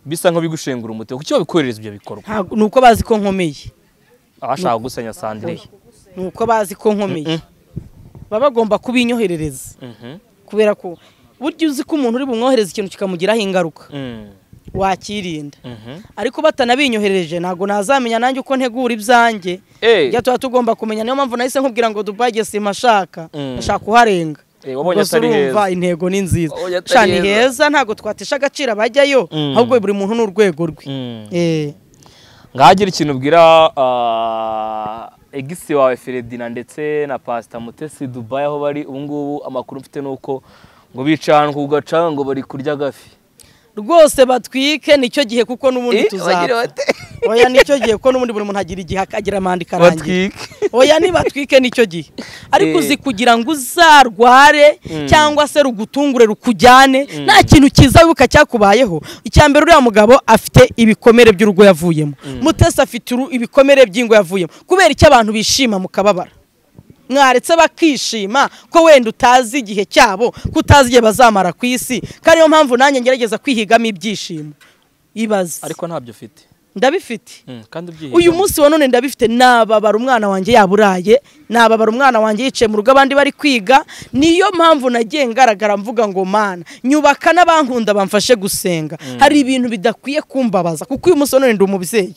bisa nko bigushengura umutima kuki babikorereza ibyo bikorwa nuko bazi ko nkomeye abashaka gusenya Sandrine nuko bazi ko nkomeye baba bagomba kubinyoherereza kubera ko buryo uzi ko umuntu uri bumwohereza ikintu kikamugiraho ingaruka wakirinda ariko batanabinyohereje ntago nazamenya nanjye uko ntegura ibyanjye ya tuba tugomba kumenya niyo mpamvu nahise nkubwira ngo Dubai gesima shaka kuharenga wabonye atari heza intego ni nziza cyane heza ntago twatesha agaciro abajyayo ahubwo buri muntu n'urwego rwe ngagira ikintu ubwira egisi wawe Feredina ndetse na Pastor Mutesi Dubai aho bari ubu ngubu amakuru mfite nuko ngo bicana ku gacanga ngo bari kurya gafi rwose batwike nicyo gihe kuko nubundi tuzapfa oya nicyo gihe ko nubundi buri muntu agira igihe akagira amandi karangiye oya ni batwike nicyo gihe ariko uzi kugira ngo uzarware cyangwa se rugutungure rukujyane nta kintu kiza wibuka cyakubayeho icyambere uriya mugabo afite ibikomere by'urugo yavuyemo Mutesi afite ibikomere by'ingo yavuyemo kubera icyo abantu bishima mukababara mwaretse bakishima ko wenda utazi igihe cyabo kutazi igihe bazamara ku isi kandi niyo mpamvu nanjye ngerageza kwihigamo ibyishimo ibaze ariko ntabyo ufite ndabifite kandi ubyihiga uyu munsi wa none ndabifite nababara umwana wanjye yaburaye nababara umwana wanjye yicaye mu rugo abandi bari kwiga niyo mpamvu nagiye ngaragara mvuga ngo mana nyubaka n'abankunda bamfashe gusenga hari ibintu bidakwiye kumbabaza kuko uyu munsi wa none ndi umubyeyi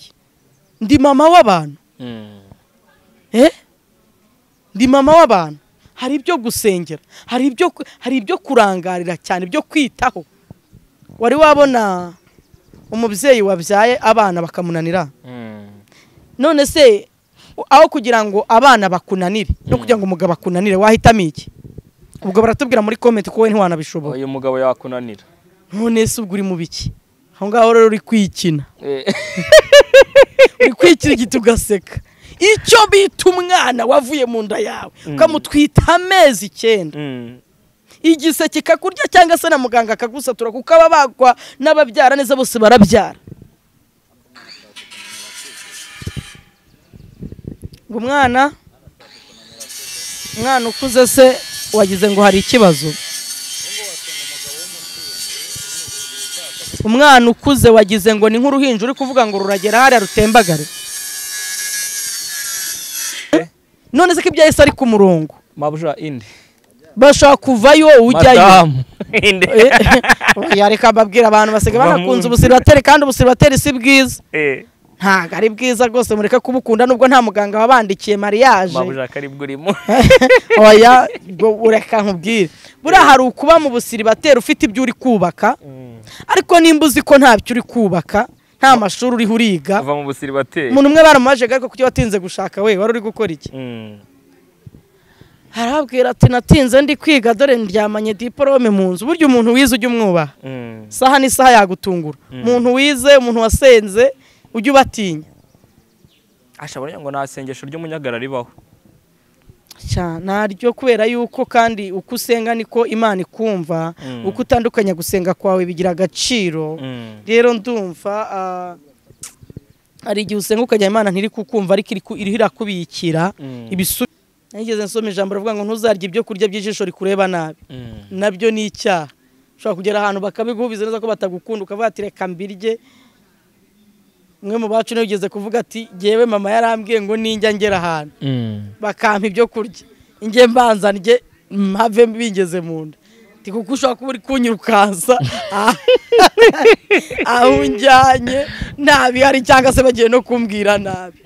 ndi mama w'abantu ndi mama w'abantu hari ibyo gusengera hari ibyo kurangarira cyane ibyo kwitaho wari wabona umubyeyi wabyaye abana bakamunanira none se aho kugira ngo abana bakunanire no kugira ngo umugabo akunanire wahitamo iki ubwo baratubwira muri comment ko we ntiwanabishobora uyu mugabo yakunanira none se ubwo uri mu biki aho ngaho rero uri kwikina uri kwikira igiti ugaseka icyo bita umwana wavuye mu nda yawe ukamutwita amezi 9 igise kikakurya cyangwa se na muganga akagusatura kuko ababagwa n'ababyara neza bose barabyara umwana ukuze se wagize ngo hari ikibazo umwana ukuze wagize ngo ni nk'uruhinja uri kuvuga ngo ruragera hariya rutembagare none se ko ibyahise ari ku murongo mabuja indi bashaka kuvayo ujyayo yareka babwira abantu basiga banakunze ubusiribateri kandi ubusiribateri si bwiza ntago ari bwiza rwose mureke kubukunda nubwo nta muganga wabandikiye mariage mabuja karibwo urimo oya ureka nkubwire buriya hari ukuba mu busiribateri ufite ibyo uri kubaka ariko nimba uzi ko ntabyo uri kubaka nta mashuri uriho uriga ava mu busiribateri umuntu umwe baramumaje ariko kuki watinze gushaka we wari uri gukora iki harabwira ati natinze ndi kwiga dore ndyamanye diplome mu nzu buryo umuntu wize ujye umwubaha saha n'isaha yagutungura umuntu wize umuntu wasenze ujye ubatinya ashobora ngo nta sengesho ry'umunyagara ribaho naryo kubera yuko kandi uko usenga niko Imana ikumva uko utandukanya gusenga kwawe bigira agaciro rero ndumva ari igihe usenga ukajya Imana ntiri kukumva ariko iriho irakubikira nigeze nsoma ijambo rivuga ngo ntuzarye ibyo kurya by'ijisho rikureba nabi nabyo ni icyaha ushobora kugera ahantu bakabigubiza neza ko batagukunda ukavuga ati reka mbirye umwe mu bacu nigeze kuvuga ati jyewe mama yarambwiye ngo ninjya ngera ahantu bakampa ibyo kurya inge mbanza ndye mpave bingeze mu nda kuko ushobora kuba uri kunyirukansa aho unjyanye ntabihari cyangwa se bagiye no kumbwira nabi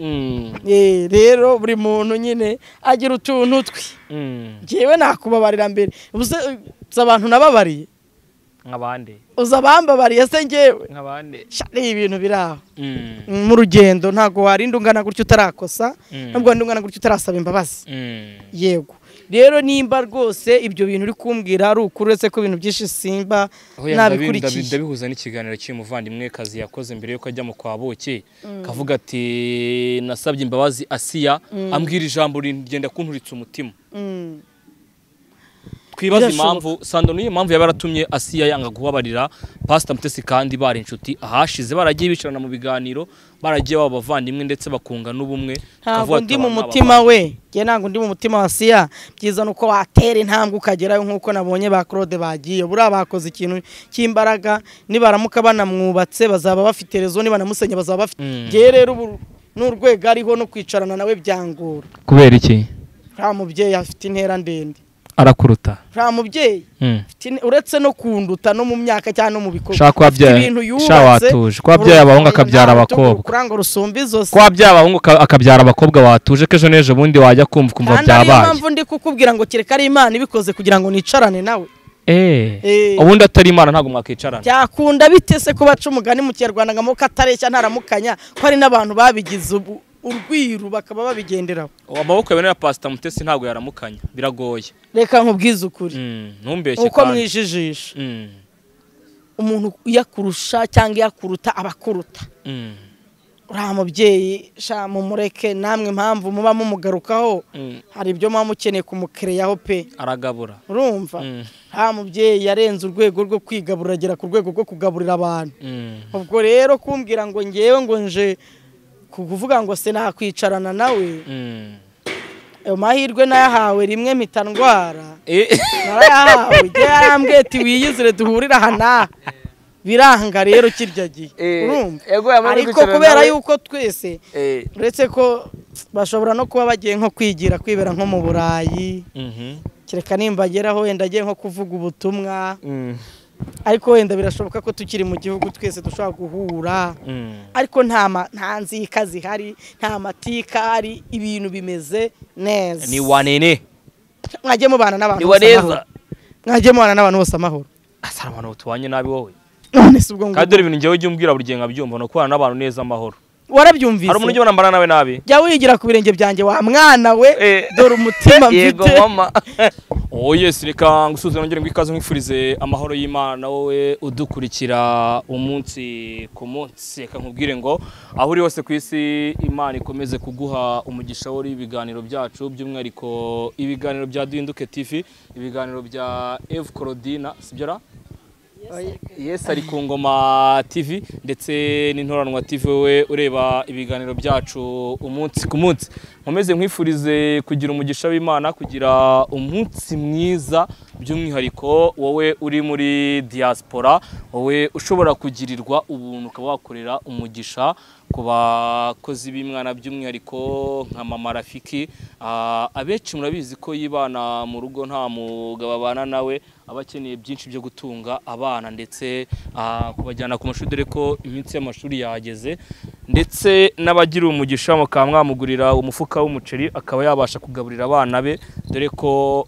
rero buri muntu nyine agira utuntu twe njyewe nakubabarira mbere uzi abantu nababariye nk'abandi uzi abambabariye se njyewe nk'abandi ni ibintu biri aho mu rugendo ntabwo warinda ungana gutyo utarakosa ntabwo warinda ungana gutyo utarasaba imbabazi yego rero nimba rwose ibyo bintu uri kumbwira ari ukuri uretse ko ibintu byinshi simba nabikurikiye ndabihuza n'ikiganiro cy'umuvandimwe kazi yakoze mbere yuko ajya mu kwa Buki kavuga ati nasabye imbabazi Asiya ambwira ijambo rigenda kunturitsa umutima twibaza impamvu Sando niyo impamvu yabaratumye Asiya yanga guhabarira Pastor Mutesi kandi bari inshuti ahashize baragiye bicarana mu biganiro baragiye baba bavandimwe ndetse bakunga n'ubumwe ntabwo ndi mu mutima we ntabwo ndi mu mutima wa Asiya byiza nuko watera intambwe ukagerayo nkuko nabonye ba Claude bagiye buriya bakoze ikintu cy'imbaraga nibaramuka banamwubatse bazaba bafite rezo nibanamusenya bazaba bafite ngiye rero ubu n'urwego ariho no kwicarana nawe byangura kubera iki nta mubyeyi afite intera ndende arakuruta nta mubyeyi uretse no kunduta no mu myaka cyangwa no mu bikorwa shaka watuje kwa byaye abahungu akabyara abakobwa kurango rusumba izose kwa byaye abahungu akabyara abakobwa watuje kejo neje bundi wajya kumva byabaye mpamvu ndi kukubwira ngo kireka ari Imana ibikoze kugira ngo nicarane nawe ubundi atari Imana ntago mwakicarana byakunda bitese ko baca umugani mu Kinyarwanda ngo katareshya ntaramukanya ko ari n'abantu babigize urwiru bakaba babigenderaho amaboko yawe na Pastor Mutesi ntago yaramukanya biragoye reka nkubwize ukuri ntumbeshye uko mwijijisha umuntu yakurusha cyangwa yakuruta abakuruta uriya mubyeyi sha mumureke namwe impamvu muba mumugarukaho hari ibyo muba mukeneye kumukereyaho pe aragabura urumva nta mubyeyi yarenze urwego rwo kwigaburira agera ku rwego rwo kugaburira abantu ubwo rero kumbwira ngo ngewe ngo nje kuvuga ngo se nakwicarana nawe ayo mahirwe nayahawe rimwe mpita ndwara narayahawe yarambwiye ati wiyizire duhurira hana biranga rero kirya gihe urumva ariko kubera yuko twese uretse ko bashobora no kuba bagiye nko kwigira kwibera nko mu Burayi kireka nimbageraho wenda agiye nko kuvuga ubutumwa ariko wenda birashoboka ko tukiri mu gihugu twese dushobora guhura ariko nta nzika zihari nta matika hari ibintu bimeze neza ni wanene mwajye mubana n'abantu bose amahoro mwajye mubana n'abantu bose amahoro asara abantu tubanye nabi wowe none se ubwo ngo kandi ibintu ngewe ujye umbwira buri gihe nkabyumva no kubana n'abantu neza amahoro warabyumvise hari umuntu ujye banambara nawe nabi jya wigira ku birenge byanjye wa mwana we dore umutima mfite yego mama yes reka ngusuze nongere ngwikaze nkwifurize amahoro y'Imana wowe udukurikira umunsi ku munsi reka nkubwire ngo aho uri hose ku isi Imana ikomeze kuguha umugisha wori ibiganiro byacu by'umwihariko ibiganiro bya Duhinduke TV ibiganiro bya Eve Claudina sibyara Yes ari ku Ngoma TV ndetse n'intoranwa TV we ureba ibiganiro byacu umunsi ku munsi nkomeze nkwifurize kugira umugisha w'Imana kugira umunsi mwiza by'umwihariko wowe uri muri diaspora wowe ushobora kugirirwa ubuntu ukaba wakorera umugisha ku bakozi b'Imana by'umwihariko nka Mama Rafiki abenshi murabizi ko yibana mu rugo nta mugabo abana nawe abakeneye byinshi byo gutunga abana ndetse kubajyana ku mashuri dore ko iminsi y'amashuri yageze ndetse n'abagira umugisha mukaba mwamugurira umufuka w'umuceri akaba yabasha kugaburira abana be dore ko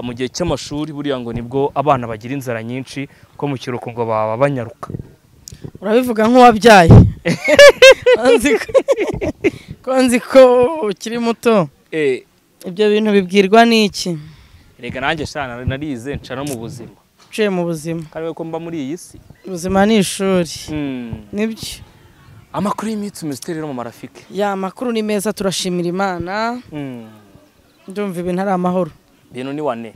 mu gihe cy'amashuri buriya ngo nibwo abana bagira inzara nyinshi ko mu kiruhuko ngo baba banyaruka urabivuga nk'uwabyaye nzi ko ukiri muto ibyo bintu bibwirwa n'iki rega nanjye shana narize nca no mu buzima uciye mu buzima kandi ko mba muri iyi si ubuzima ni ishuri nibyo amakuru y'imitsi Minisiteri no mu Marafiki ya makuru ni meza turashimira Imana ndumva ibintu ari amahoro bintu ni wane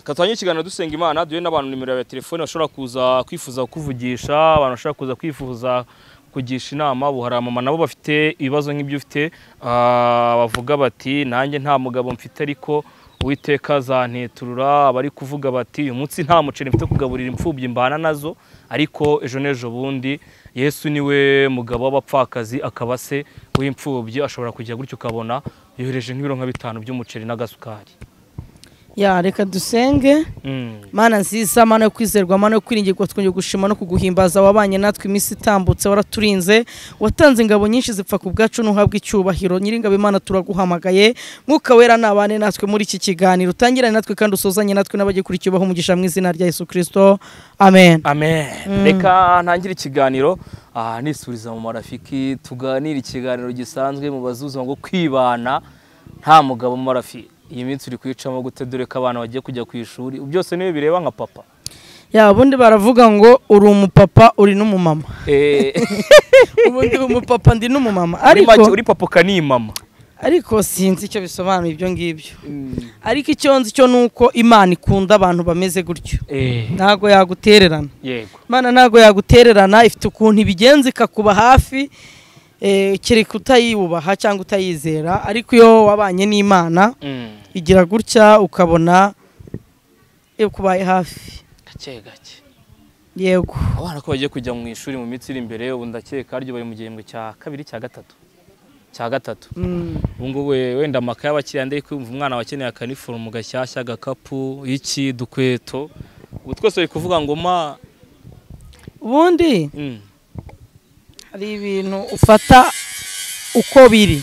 katwanye ikiganiro dusenga Imana duhe n'abantu nimero ya telefone bashobora kuza kwifuza kuvugisha abantu bashobora kuza kwifuza kugisha inama buhari mama nabo bafite ibibazo nk'ibyo ufite bavuga bati nanjye nta mugabo mfite ariko Uwiteka zanteturura abari kuvuga bati uyu munsi nta muceri mfite kugaburira imfubyi imbana nazo ariko ejo nejo bundi Yesu niwe mugabo w'abapfakazi akaba se w'imfubyi ashobora kujya gutyo ukabona yohereje nk'ibiro nka 5 by'umuceri n'agasukari ya reka dusenge Mana nziza Mana yo kwizerwa Mana yo kwiringirwa twongeye gushima no kuguhimbaza wabanye natwe iminsi itambutse waraturinze watanze ingabo nyinshi zipfa ku bwacu n'uhabwa icyubahiro nyiringabo Imana turaguhamagaye mwuka wera nabane natwe muri iki kiganiro utangirane natwe kandi usozanye natwe n'abagiye kuri cyubaho umugisha mu izina rya Yesu Kristo amen reka ntangire ikiganiro nisuriza mu Marafiki tuganira ikiganiro gisanzwe mu bazuzwa ngo kwibana nta mugabo mu Marafiki iyi minsi uri kwicamo gute dore ko abana bagiye kujya ku ishuri byose niwe bireba nka papa ya ubundi baravuga ngo uri umupapa uri n'umumama ubundi umupapa ndi n'umumama ariko uri papa kani mama ariko sinzi icyo bisobanuye ibyo ngibyo. Ariko icyo nzi cyo nuko Imana ikunda abantu bameze gutyo. Ntago yagutererana. Yego. Imana ntago yagutererana, ifite ukuntu ibigenza ikakuba hafi, kereka utayubaha cyangwa utayizera, ariko iyo wabanye n'Imana igira gutya ukabona kubaye hafi gake gake. Yego. Abana ko bagiye kujya mu ishuri mu minsi iri imbere, ubu ndakeka aryo bari mu gihembwe cya 2 cya gatatu. Ubungu wenda amakaye abakiriya ndeye kumva umwana wakeneye akaniforumu gashyashya, agakapu, iki, dukweto, ubu twese bari kuvuga ngo ma ubundi hari ibintu ufata uko biri,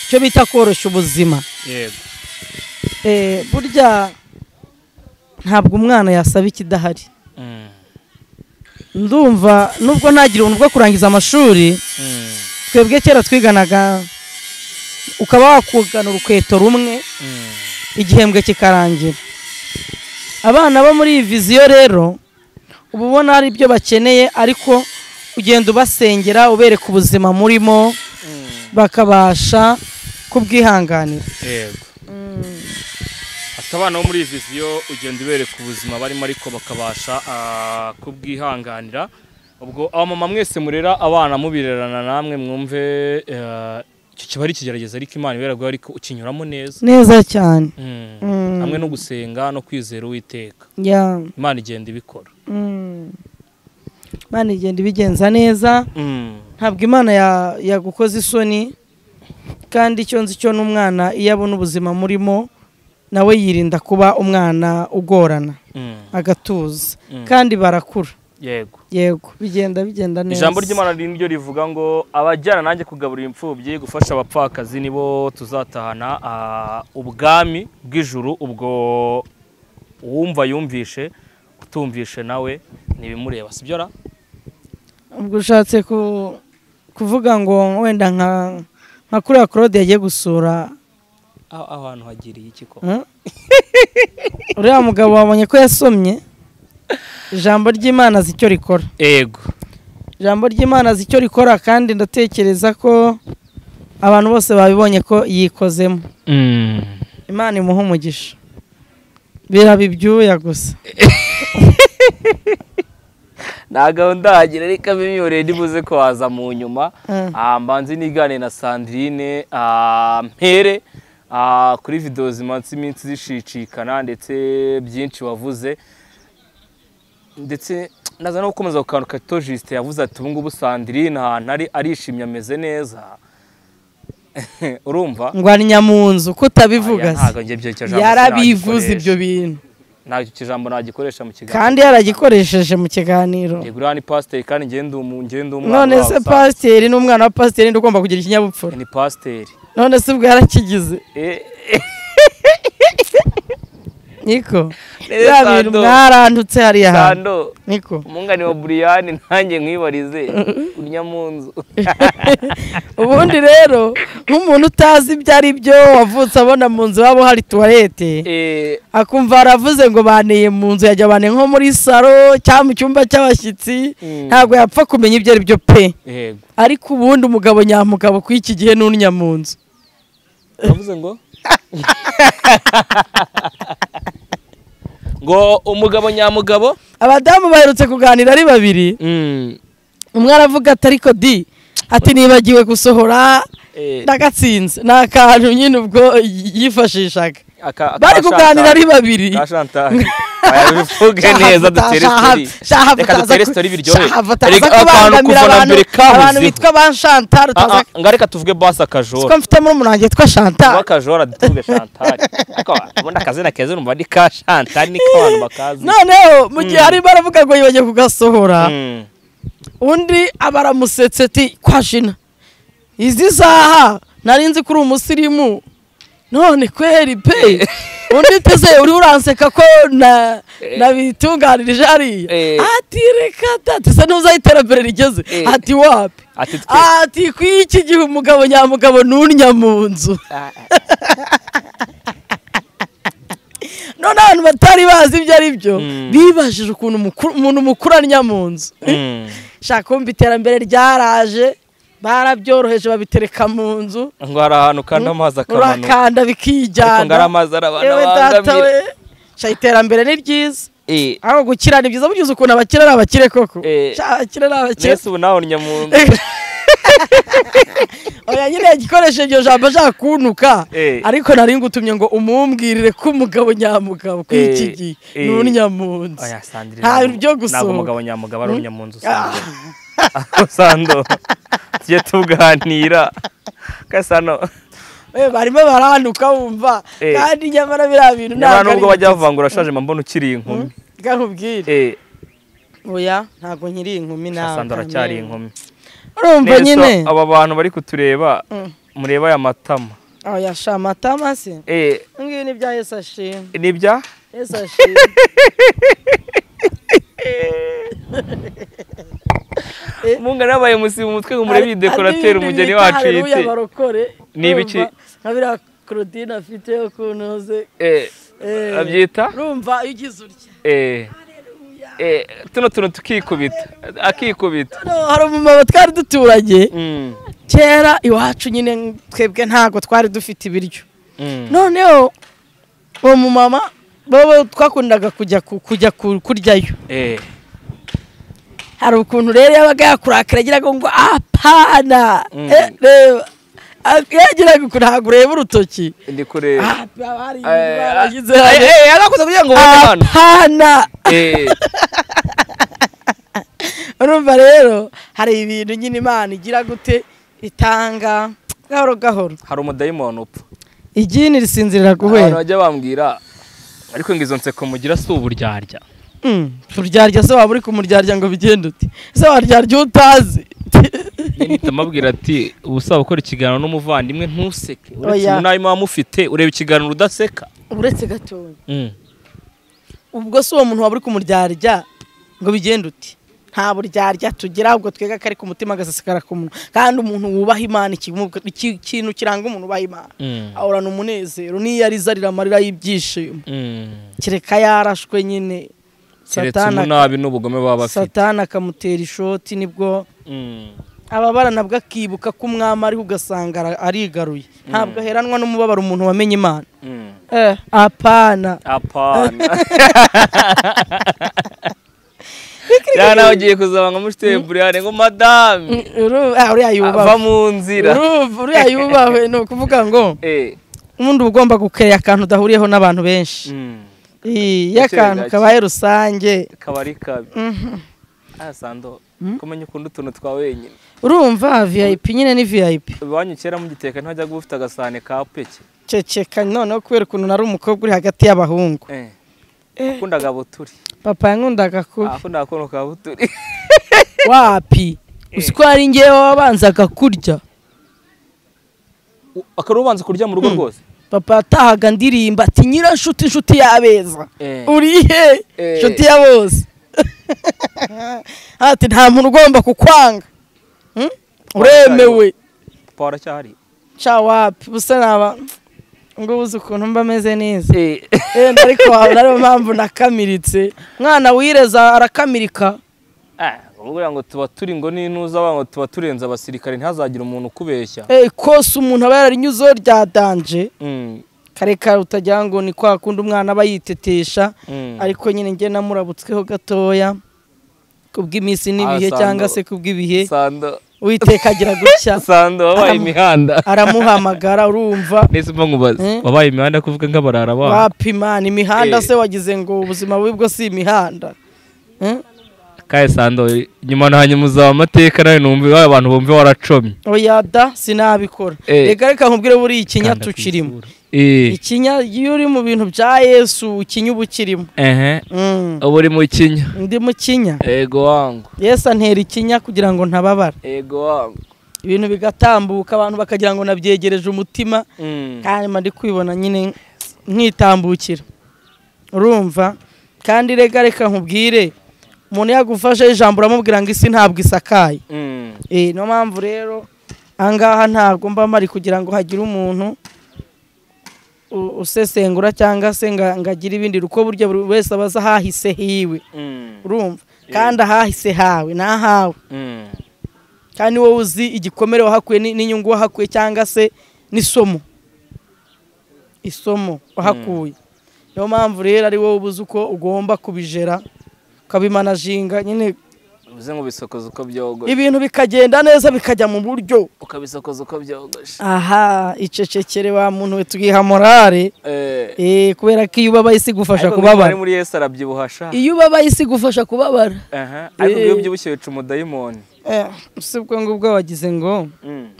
cyo bita koroshya ubuzima. Yego. Burya ntabwo umwana yasaba ikidahari. Ndumva nubwo ntagira ubuntu bwo kurangiza amashuri, twebwe kera twiganaga ukaba wakugana urukweto rumwe igihembwe kikarangira. Abana bo muri iyi viziyo rero uba ubona hari ibyo bakeneye, ariko ugenda ubasengera ubereka ubuzima murimo bakabasha kubwihanganira. Yego. Abana bo muri iyi viziyo ugenda ubereka ubuzima barimo, ariko bakabasha kubwihanganira. Ubwo abamama mwese murera abana mubirerana namwe mwumve icyo kiba ari kigerageza, ariko Imana iberaguye ariko ukinyuramo neza cyane. Hamwe no gusenga no kwizera Uwiteka. Imana igenda ibikora. Imana igenda ibigenza neza. Ntabwo Imana yagukoze isoni, kandi icyo nzi cyo n'umwana iyo abona ubuzima murimo nawe yirinda kuba umwana ugorana, agatuza, kandi barakura. Yego, bigenda neza. Ijambo ry'Imana ryo rivuga ngo abajyana nanjye kugaburira imfubyi, gufasha abapfakazi nibo tuzatahana ubwami bw'ijuru. Ubwo uwumva yumvishe, utumvishe nawe ntibimureba, sibyo ra? Ubwo ushatse kuvuga ngo wenda nka kuriya Claude yagiye gusura ahantu hagiriye iki ko uriya mugabo wabonye ko yasomye ijambo ry'Imana zicyo rikora. Yego. Ijambo ry'Imana zicyo rikora, kandi ndatekereza ko abantu bose babibonye ko yikozemo. Imana imuha umugisha. Biraba ibyuya gusa. Nta gahunda hagira, ariko abimyoreye ndibuze ko waza mu nyuma. Mbanze nigane na Sandrine mpere kuri video zimanze iminsi zishicikana, ndetse byinshi wavuze, ndetse naza no gukomeza gukanuka to Juste yavuze ati ubungubu Sandrine ahantu arishimye ameze neza. Urumva ngo ari nyamunzu kutabivuga se yarabivuze ibyo bintu, nta kijambo nagikoresha mu kiganiro, kandi yaragikoresheje mu kiganiro. Yego, uri pastor kandi ngende umwana. None se pastor n'umwana wa pastor ndi ugomba kugira ikinyabupfura? Ni pastor. None se ubwo yarakigize niko ya bintu mwarantutse hariya Sando niko umungani wa Brian nanjye nkwibarize unyamunzu. Ubundi rero nk'umuntu utazi ibyo ari byo, wavutse abona mu nzu wabo hari toilette, akumva aravuze ngo baneye mu nzu, yajya bane nko muri salo cyangwa mu cyumba cy'abashyitsi, ntabwo yapfa kumenya ibyo ari byo pe. Ariko ubundi umugabo nyamugabo ku iki gihe n'unya mu nzu bavuze ngo ngo umugabo nyamugabo. Abadamu baherutse kuganira ari babiri, umwe aravuga ati ariko di ati nibagiwe gusohora ndagatsinze, n'akantu nyine ubwo yifashishaga. Bari kuganira ari babiri. Bivuge neza dutere story. Reka dutere story biryohe. Abantu bitwa ba Chantal utaza. Ngareka tuvuge Basa Kajora. Ko mfite muri umunange yitwa Chantal. Ba Kajora dutuge Chantal. Ariko ubona akazina keza numva ni ka Chantal niko abantu bakazi. Noneho mu gihe ari baravuga ngo yibagiye kugasohora, undi abaramusetse ati kwashina izi saha narinzi kuri umusirimu, none kweri pe undi teze uri uranseka ko nabitunganirije hariya. Ati reka tatse ntuzayiterambere rigeze. Ati wapi? Ati kwiki gihe umugabo nyamugabo n'unya mu nzu. None abantu batari bazi ibyo ari byo bibajije ukuntu umuntu mukuru anya mu nzu. Shaka kumva iterambere ryaraje, barabyoroheje babitereka mu nzu ngo hari ahantu kandi amazi akamanuka urakanda bikijyana ariko ngara amazi arabana yewe data bangamira we sha iterambere ni ryiza eh aho gukira ni byiza bugize ukuntu abakira ari abakire koko sha abakire ari abakire Yesu ubu nawe nyamuntu oya nyine igikoresho iryo jambo ashaka kuntuka ariko nari ngutumye ngo umumbwirire ko umugabo nyamugabo kw'iki gihe ni unyamunzu oya Sandrine nta byo gusoma ntabwo umugabo nyamugabo ari unyamunzu Sando tujye tuganira Kasano barimo barahanuka wumva kandi nyamara biriya bintu ntabwo nubwo bajya bavangura ashaje mbona ukiri inkumi nkubwire oya ntabwo nkiri inkumi nawe Sando aracyari inkumi urumva nyine aba bantu bari kutureba mureba aya matama oya sha amatama se ngibi ni bya Yesu ashimwe ni bya Yesu ashimwe Munga nabaye musiba umutwe ngo murebe decorateur umugeni wacu yite ni ibiki nkabira Claudine afite yo kunoze abyita urumva ugize urya tuno tukikubita akikubita hari umumama twari duturanye kera iwacu nyine twebwe ntago twari dufite ibiryo noneho uwo mumama bo twakundaga kujya kuryayo hari ukuntu rero yabaga yakurakira agiraga ngo apana reba yagiraga ukuntu ntabwo ureba urutoki ndi kureba yagakoze kugira ngo apana urumva rero hari ibintu nyine Imana igira gute itanga gahoro gahoro hari umudayimoni upfa igini risinzirira guhera abantu bajya bambwira ariko ngo izo nseko mugira si uburyarya uryarya se waba uri kumuryarya ngo bigende uti se waryarya utazi nitamabwira ati ubusaba gukora ikiganiro n'umuvandimwe ntuseke uretse nawe muba mufite ureba ikiganiro udaseka uretse gatoya ubwo se uwo muntu waba uri kumuryarya ngo bigende uti nta buryarya tugira ubwo twega kari ku mutima agasesekara ku muntu kandi umuntu wubaha Imana ikintu kiranga umuntu ubaha Imana ahorana umunezero niyo arizarira amarira y'ibyishimo kireka yarashwe nyine Satana nabi n'ubugome baba bafite Satana akamutera ishoti nibwo ababara nabwo akibuka ko umwami ari ugasanga arigaruye ntabwo aheranwa n'umubabaro umuntu wamenye Imana apana cyane ugiye kuzabanga mushite Brian ngo madame uriya yubahwe ava mu nzira uriya yubahwe no kuvuga ngo umuntu ugomba gukeya akantu udahuriyeho n'abantu benshi y'akantu kabaye rusange kabari kabi Sando kumenya ukuntu utuntu twa wenyine urumva VIP nyine ni VIP banyu kera mu giteka ntajya gufite agasane ka peke ceceka noneho kubera ukuntu nari umukobwa uri hagati y'abahungu kundaga buturi papa yankundaga kubi akundaga kono ka buturi wapi usiko ari ngewe wabanzaga kurya akarubanza kurya mu rugo rwose papa atahaga ndirimba ati nyirashuti inshuti y'abeza urihe inshuti ya bose ati nta muntu ugomba kukwanga uremewe papa waracyahari cha wapi busa naba ngo uzi ukuntu mba meze neza ariko nariyo mpamvu nakamiritse mwana wireza arakamirika ubwo ngo tuba turi ngo n'intuza abantu tuba turenza abasirikare ntazagira umuntu ukubeshya kose umuntu aba yararinyuzeho rya danje kareka utagira ngo ni kwa kundi umwana aba yitetesha ariko nyine njye namurabutsweho gatoya kubw'iminsi n'ibihe cyangwa se kubw'ibihe Uwiteka agira gutya Sando wabaye imihanda aramuhamagara urumva nese mva nkubaza wabaye imihanda kuvuga nk'abarara ba wapimana imihanda se wagize ngo ubuzima bwibwo si imihanda kaye Sando nyuma nahanyuma uzaba amateka nawe numve abantu bumve waracomye oya da sinabikora reka nkubwire buri ikinya tukirimo ikinya iyo uri mu bintu bya Yesu ikinya ubukirimo ubu uri mu kinya ndi mu kinya ego wangu Yesu antera ikinya kugira ngo ntababara ego wangu ibintu bigatambuka abantu bakagira ngo nabyegereje umutima kandi ndi kwibona nyine nkitambukira urumva kandi reka nkubwire umuntu yagufashe ijambo uramubwira ngo isi ntabwo isakaye no mpamvu rero angaha ntabwo mba mari kugira ngo hagire umuntu usesengura cyangwa se ngagira ibindi uko buryo buri wese abaza hahise hiwe urumva kandi ahahise hawe nahawe kandi wowe uzi igikomere wahakuye n'inyungu wahakuye cyangwa se n'isomo wahakuye. Niyo mpamvu rero ari wowe ubuze uko ugomba kubijera ukabimanajinga nyine uvuze ngo bisokoza uko byogoshe ibintu bikagenda neza bikajya mu buryo ukabisokoza uko byogoshe. Aha icecekere wa muntu we tugiha morale kubera ko iyo ubabaye isi gufasha kubabara. Ari muri Yesu arabyibuhasha. Iyo ubabaye isi gufasha kubabara. Ariko iyo ubyibushye wica umudayimoni. Usibwo ngo ubwo wagize ngo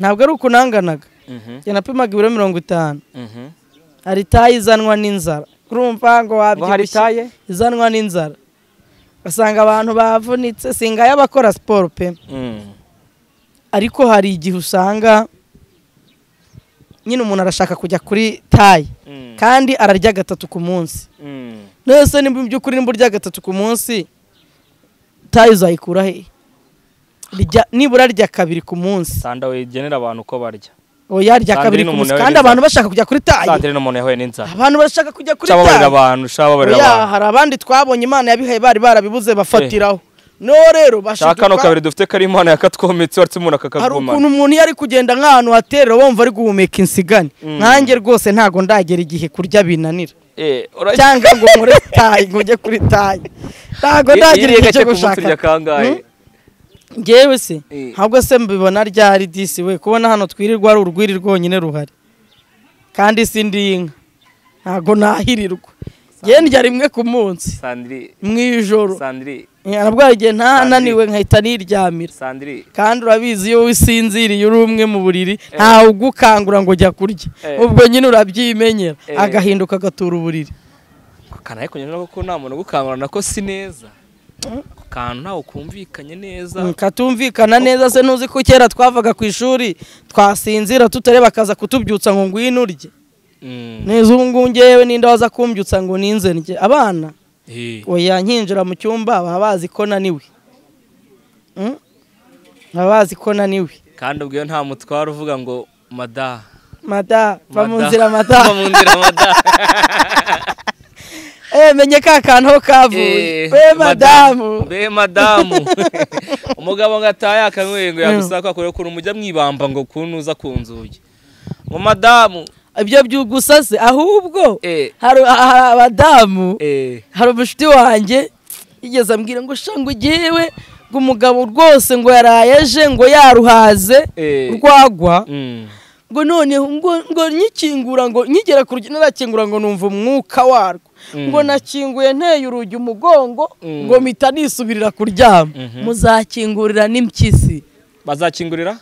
ntabwo ari ukunanganaga. Njye napimaga ibiro 50. Hari tayi izanwa n'inzara. Urumva ngo wabyibushye izanwa n'inzara. Basanga abantu bavunitse singa y'abakora siporo pe. Ariko hari igihe usanga nyine umuntu arashaka kujya kuri tayi kandi ararya 3 ku munsi. Nese nimba by'ukuri nimba urya 3 ku munsi tayi uzayikura he? Nibura rya 2 ku munsi. Sanda we genera abantu uko barya. Oya rya 2 ku munsi kandi abantu bashaka kujya kuri tayi. Sandrine umuntu yahuye n'inzara. Abantu bashaka kujya kuri tayi. Shababarira abantu, shababarira abantu. Hari abandi twabonye Imana yabihaye bari barabibuze bafatiraho. No rero bashaka kano kabiri dufite kari Imana yakatwometse waretse umuntu akakaguma. Hari ukuntu umuntu yari kugenda nk'ahantu haterera wumva ari guhumeka insigane. Nkanjye rwose ntago ndagera igihe kurya binanira. Cyangwa ngo nkore tayi ngo njye kuri tayi. Ntago ndagera igihe cyo gushaka. Ngewe se ahubwo se mbibona ryari disi we kubona hano twirirwa ari urwiri rwonyine ruhari kandi sindi inka ntago nahirirwa ndya rimwe ku munsi Sandri mwijoro Sandri arabwa igihe ntananiwe nkahita niryamira Sandri kandi urabizi iyo wisinziriye uri umwe mu buriri ntawe ugukangura ngo jya kurya ubwo nyine urabyimenyera agahinduka gatura uburiri kana ariko nyine ko nta muntu gukangura nako si neza kantu nawe kumvikanye neza katumvikana neza se ntuzi ko kera twavaga ku ishuri twasinzira tutareba akaza kutubyutsa ngo ngwino urye neza ubu ngubu ngewe ninde waza kumbyutsa ngo ninze ndye abana oya nkinjira mu cyumba baba bazi ko naniwe baba bazi ko naniwe kandi ubwo nta mutwara uvuga ngo mada va mu nzira mada menye ka kantu ho kavuye be madamu umugabo ngataye akanwe ngo yagusaka kure ko umujya mwibamba ngo kunuza kunzuye ngo madamu ibyo byugusase ahubwo hari abadamu hari ubushiti wanjye igeze ambwira ngo shango igihewe ngo umugabo rwose ngo yarayeje ngo yaruhaze rwagwa ngo none ngo nyikingura ngo nyigera ku rugi narakingura ngo numva umwuka warwo ngo nakinguye nteye urugi umugongo ngo mpita nisubirira kuryama muzakingurira n'impyisi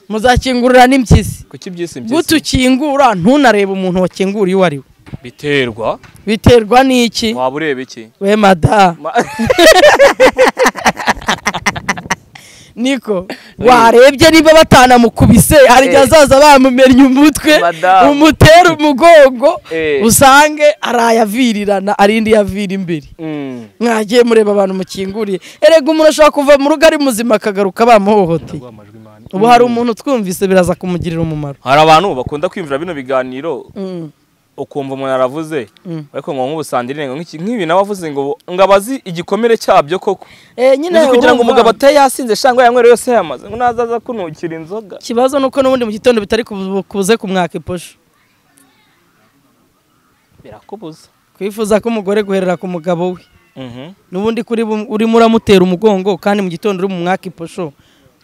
muzakingurira n'impyisi kuki byise impyisi gutukingura ntunarebe umuntu wakinguriye uwo ari we biterwa n'iki waba ureba iki we mada niko warebye niba batanamukubise hari igihe azaza bamumennye umutwe umutera umugongo usange arayavirirana arindi yavira imbere mwagiye mureba abantu mukinguriye erega umuntu ashobora kuva mu rugo ari muzima akagaruka bamuhohoteye ubu hari umuntu twumvise biraza kumugirira umumaro hari abantu bakunda kwimvira bino biganiro ukumva umuntu aravuze ariko ngo nk'ubusandire ngo nk'ibi nawe avuze ngo ngabazi igikomere cyabyo koko nyine kugira ngo umugabo ateye yasinze shangwa yanywere yose yamaze ngo nazaza kunukira inzoga kibazo nuko nubundi mu gitondo bitari kubuze kumwaka iposho birakubuza kwifuza ko umugore guherera ku mugabo we nubundi kuri urimo uramutera umugongo kandi mu gitondo uri mu mwaka iposho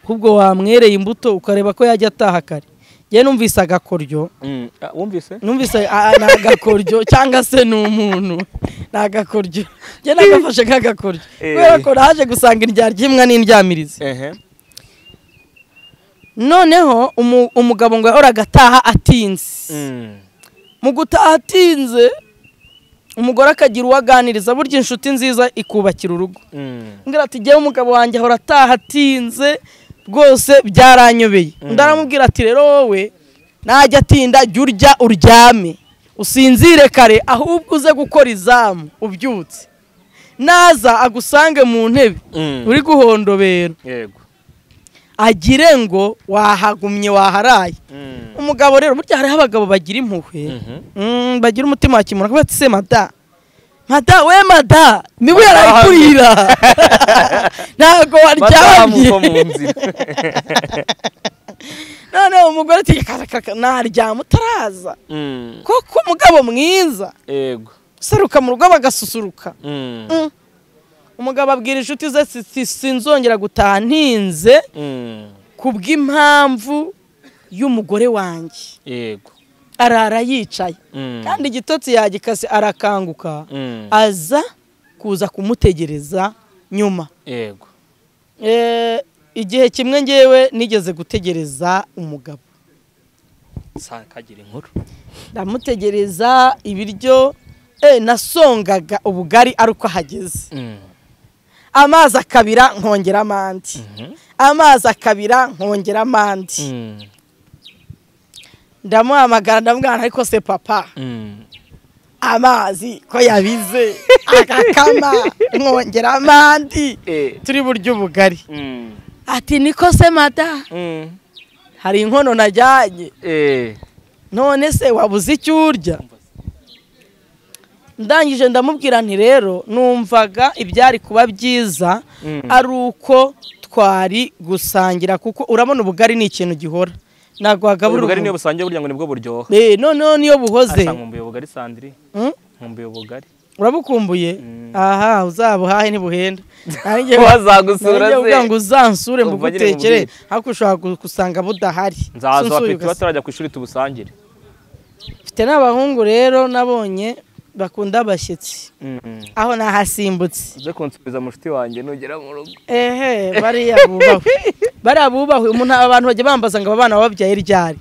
kubwo wamwereye imbuto ukareba ko yajya ataha kare ye numvise agakoryo numvise nagakoryo cyangwa se n'umuntu nagakoryo je nagafashe nk'agakoryo kubera ko naje gusanga indyaryimbwa n'indyamirizi noneho umugabo ngo yahora agataha atinze mu gutaha atinze umugore akagira uwaganiriza burya inshuti nziza ikubakira urugo ngira ati jyewe umugabo wanjye ahora ataha atinze rwose byaranyobeye ndaramubwira ati rero wowe najya atinda jya urya uryame usinzire kare ahubwo uze gukora izamu ubyutse naza agusange mu ntebe uri guhondobera yego agire ngo wahagumye waharaye umugabo rero burya hariho abagabo bagira impuhwe bagira umutima wa kimuntu akavuga ati se mada we mada niwe yarayikurira ntago waryamye umugore ati naryama utaraza koko umugabo mwiza yego seruka mu rugo bagasusuruka umugabo abwira inshuti ze sinzongera gutaha ntinze kubw'impamvu y'umugore wanjye yego arara yicaye kandi igitotsi yagikase arakanguka aza kuza kumutegereza nyuma yego igihe kimwe ngewe nigeze gutegereza umugabo kagira inkuru ndamutegereza ibiryo nasongaga ubugari ari uko ahageze amazi akabira nkongera amandi amazi akabira nkongera amandi ndamuhamagara ndamubwira ariko se papa amazi ko yabize akakama nkongera amandi turi buryo ubugari ati niko se mada hari inkono najyanye none se wabuze icyo urya ndangije ndamubwira nti rero numvaga ibyari kuba byiza ari uko twari gusangira kuko urabona ubugari ni ikintu gihora ntabwo wagaburira ubugari niyo busangiye burya ngo nibwo buryoha noneho niyo buhoze nkumbuye ubugari Sandrine nkumbuye ubugari urabukumbuye aha uzabuhahe ntibuhenda wazagusura se uvuga ngo uzansure mbugutekere ariko ushobora gusanga budahari nzaza bafite batarajya ku ishuri tubusangire mfite n'abahungu rero nabonye bakunda abashyitsi aho nahasimbutse uze kunsubiza mushiti wanjye nugera mu rugo bariya bubahwe abantu bajya bambaza ngo abana babyaye ryari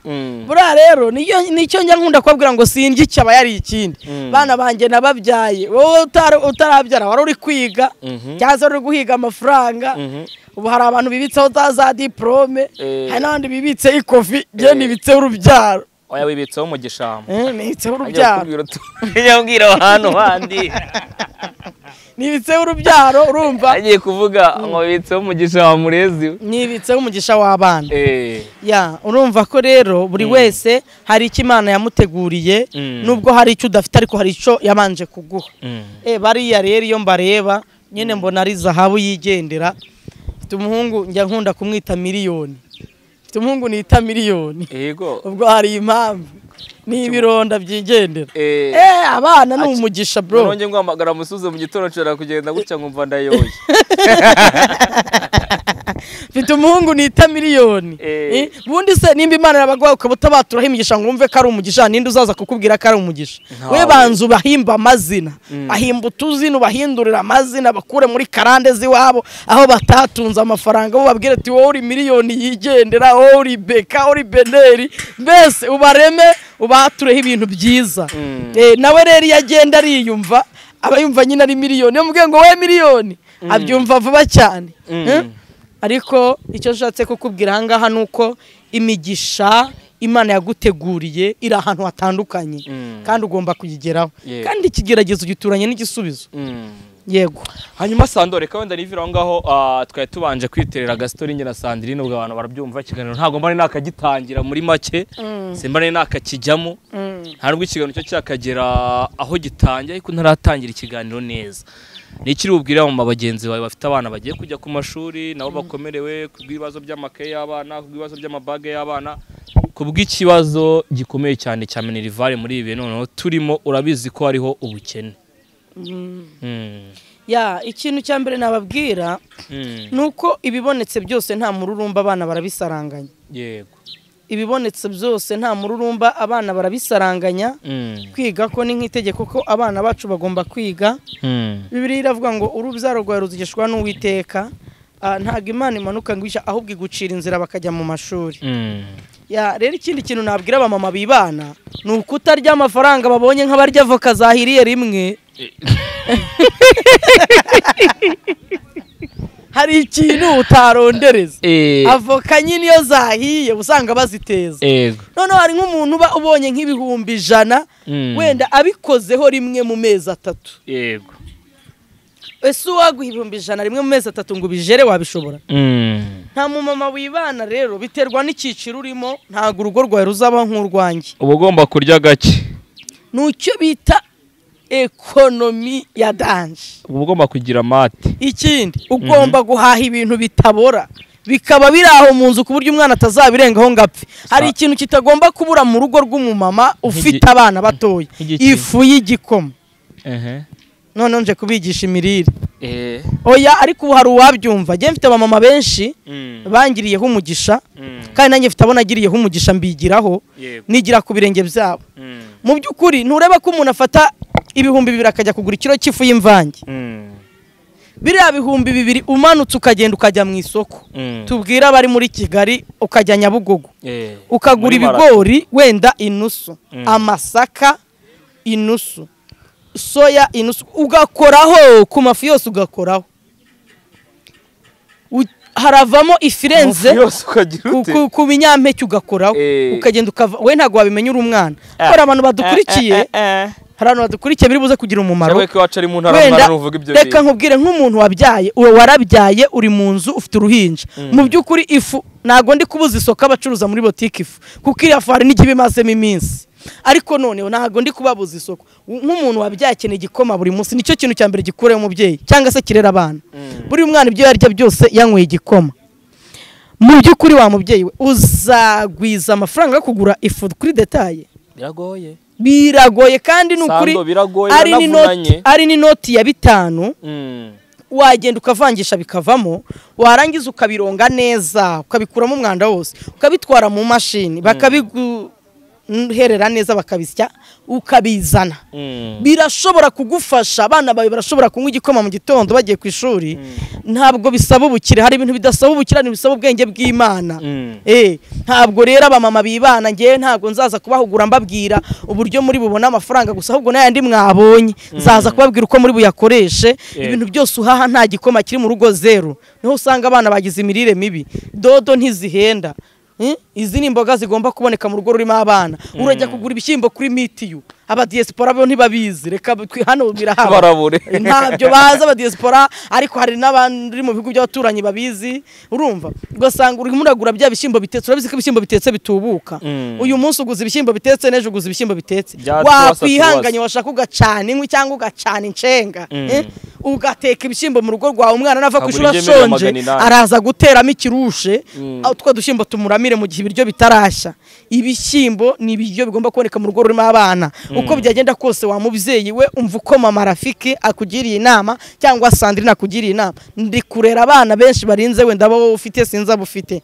buriya rero nicyo njya nkunda kubabwira ngo sindya icyaba yari ikindi bana banjye nababyaye wowe utarabyara wari uri kwiga cyangwa uri guhiga amafaranga ubu hari abantu bibitseho za diplome hari n'abandi bibitseho ikofi njye nibitseho urubyaro oya wibitseho mu gishamba nibitseho urubyaro nyabwira ahantu handi nibitseho urubyaro urumva agiye kuvuga ngo wibitseho mu gishamba murezi nibitseho umugisha w'abana urumva ko rero buri wese hari icyo Imana yamuteguriye nubwo hari icyo udafite ariko hari icyo yabanje kuguha bariya rero iyo mbareba nyine mbona ari zahabu yigendera mfite umuhungu njya nkunda kumwita miliyoni umuhungu nita miliyoni yego ubwo hari impamvu ni ibironda byigendera abana ni umugisha bro nonge ngwamagara musuze mu gitondo nshobora kugenda gutya nkumva ndayoye mfite umuhungu nita miliyoni bundi se nimba Imana yabagwa ukabutabaturaho imigisha ngo wumve ko ari umugisha ninde uzaza kukubwira ko ari umugisha we banzu bahimba amazina bahimba utuzino bahindurira amazina bakure muri karande ziwabo aho batatunze amafaranga bo babwire ati wowe uri miliyoni yigendera wowe uri beka uri beneri mbese ubareme ubatureho ibintu byiza nawe rero yagenda ariyumva aba yumva nyine ari miliyoni yo mubwiye ngo we miliyoni abyumva vuba cyane ariko icyo nshatse kukubwira ahangaha nuko imigisha Imana yaguteguriye iri ahantu hatandukanye kandi ugomba kuyigeraho kandi ikigeragezo gituranye n'igisubizo yego hanyuma Sando reka wenda nivira aho ngaho twari tubanje kwiterera gastori njye na Sandrine ubwo abantu barabyumva ikiganiro ntago mbane nakagitangira muri make simbane nakakijyamo nta nubwo ikiganiro cyo cyakagera aho gitangiye ariko ntaratangira ikiganiro neza nikiri ubwira mu bagenzi bawe bafite abana bagiye kujya ku mashuri nabo bakomerewe kubwibazo by'amakaye y'abana kubwibazo by'amabage y'abana kubw'ikibazo gikomeye cyane cya minerivare muri ibi noneho turimo urabizi ko hariho ubukene ikintu cya mbere nababwira nuko ibibonetse byose nta mururumba abana barabisaranganya yego ibibonetse byose nta mururumba abana barabisaranganya kwiga ko ni nk'itegeko ko abana bacu bagomba kwiga Bibiliya iravuga ngo urubyaro rwawe ruzigishwa n'Uwiteka ntago Imana imanuka ngo isha ahubwo igucira inzira bakajya mu mashuri rero ikindi kintu nabwira abamama bibana ni ukutarya amafaranga babonye nk'abarya avoka zahiriye rimwe hari ikintu utarondereza avoka nyine iyo zahiye usanga baziteza noneho hari nk'umuntu uba ubonye nk'ibihumbi 100 wenda abikozeho rimwe mu mezi 3 yego ese waguha ibihumbi 100 rimwe mu mezi 3 ngo bijere wabishobora nta mumama wibana rero biterwa n'ikiciro urimo ntago urugo rwawe ruzaba nk'urwanjye uba ugomba kurya gake nucyo bita ekonomi ya danje uba ugomba kugira mate ikindi ugomba guhaha ibintu bitabora bikaba biri aho mu nzu ku buryo umwana atazabirengaho ngo apfe. Hari ikintu kitagomba kubura mu rugo rw'umumama ufite abana batoya, ifu y'igikoma. None nje kubigisha imirire. Oya ariko hari uwabyumva. Je mfite abamama benshi bangiriyeho umugisha, kandi nanjye mfite abona agiriyeho umugisha mbigiraho, nigira ku birenge byabo. Mu by'ukuri ntureba ko umuntu afata ibihumbi 2 akajya kugura ikiro cy'ifu y'imvange. Biriya bihumbi 2 umanutse ukagenda ukajya mu isoko. Tubwira bari muri Kigali ukajya Nyabugogo. Ukagura ibigori wenda inusu, amasaka inusu, soya inusu, ugakoraho ku mafu yose ugakoraho. Haravamo ifirenze ku binyampeke ugakoraho, ukagenda ukava. We ntago wabimenya uri umwana. Kora abantu badukurikiye, hari abantu badukurikiye biri buze kugira umumaro. Reka nkubwire nk'umuntu wabyaye, uwo warabyaye uri mu nzu ufite uruhinja. Mu by'ukuri ifu nago ndi kubuza isoko abacuruza muri botike ifu, kuko iriya fari n'igihe bimazemo iminsi. Ariko none nago ndi kubabuza isoko. Nk'umuntu wabyaye akeneye igikoma buri munsi, nicyo kintu cya mbere gikureho umubyeyi cyangwa se kirera abana. Buri mwana ibyo yarya byose yanyweye igikoma. Mu by'ukuri wa mubyeyi we uzagwiza amafaranga yo kugura ifu kuri detaye? Biragoye kandi n'ukuri ari ni noti ya 5 wagenda ukavangisha bikavamo, warangiza ukabironga neza, ukabikuramo umwanda wose, ukabitwara mu mashini bakabiguherera neza, bakabisya ukabizana. Birashobora kugufasha. Abana bawe barashobora kunywa igikoma mu gitondo bagiye ku ishuri. Ntabwo bisaba ubukire, hari ibintu bidasaba ubukire, bisaba ubwenge bw'Imana. Ntabwo rero abamama bibana ngiye ntabwo nzaza kubahugura mbabwira uburyo muri bubona amafaranga gusa, ahubwo n'ayandi mwabonye nzaza kubabwira uko muri buyakoreshe. Ibintu byose uhaha nta gikoma kiri mu rugo zero, niho usanga abana bagize imirire mibi. Dodo ntizihenda. Izi ni imboga zigomba kuboneka mu rugo rurimo abana. Urajya kugura ibishyimbo kuri mitiyu, abadiaspora bo ntibabizi. Reka hano birahaba ntabyo baza abadiaspora, ariko hari n'abandi mu bihugu by'abaturanyi babizi. Urumva ugasanga uri muragura bya bishyimbo bitetse. Urabizi ko ibishyimbo bitetse bitubuka. Uyu munsi uguze ibishyimbo bitetse, nejo uguze ibishyimbo bitetse. Wakwihanganye washaka ugacana inkwi cyangwa ugacana incenga, ugateka ibishyimbo mu rugo rwawe. Umwana nava ku ishuri ashonje araza guteramo ikirushe, utwo dushyimbo tumuramire mu gihe ibiryo bitarashya. Ibishyimbo ni ibiryo bigomba kuboneka mu rugo rurimo abana. Uko byagenda kose wa mubyeyi we umva uko mama Rafiki akugiriye inama cyangwa Sandrine akugiriye inama. Ndi kurera abana benshi barinze wenda bo ufite sinza bufite,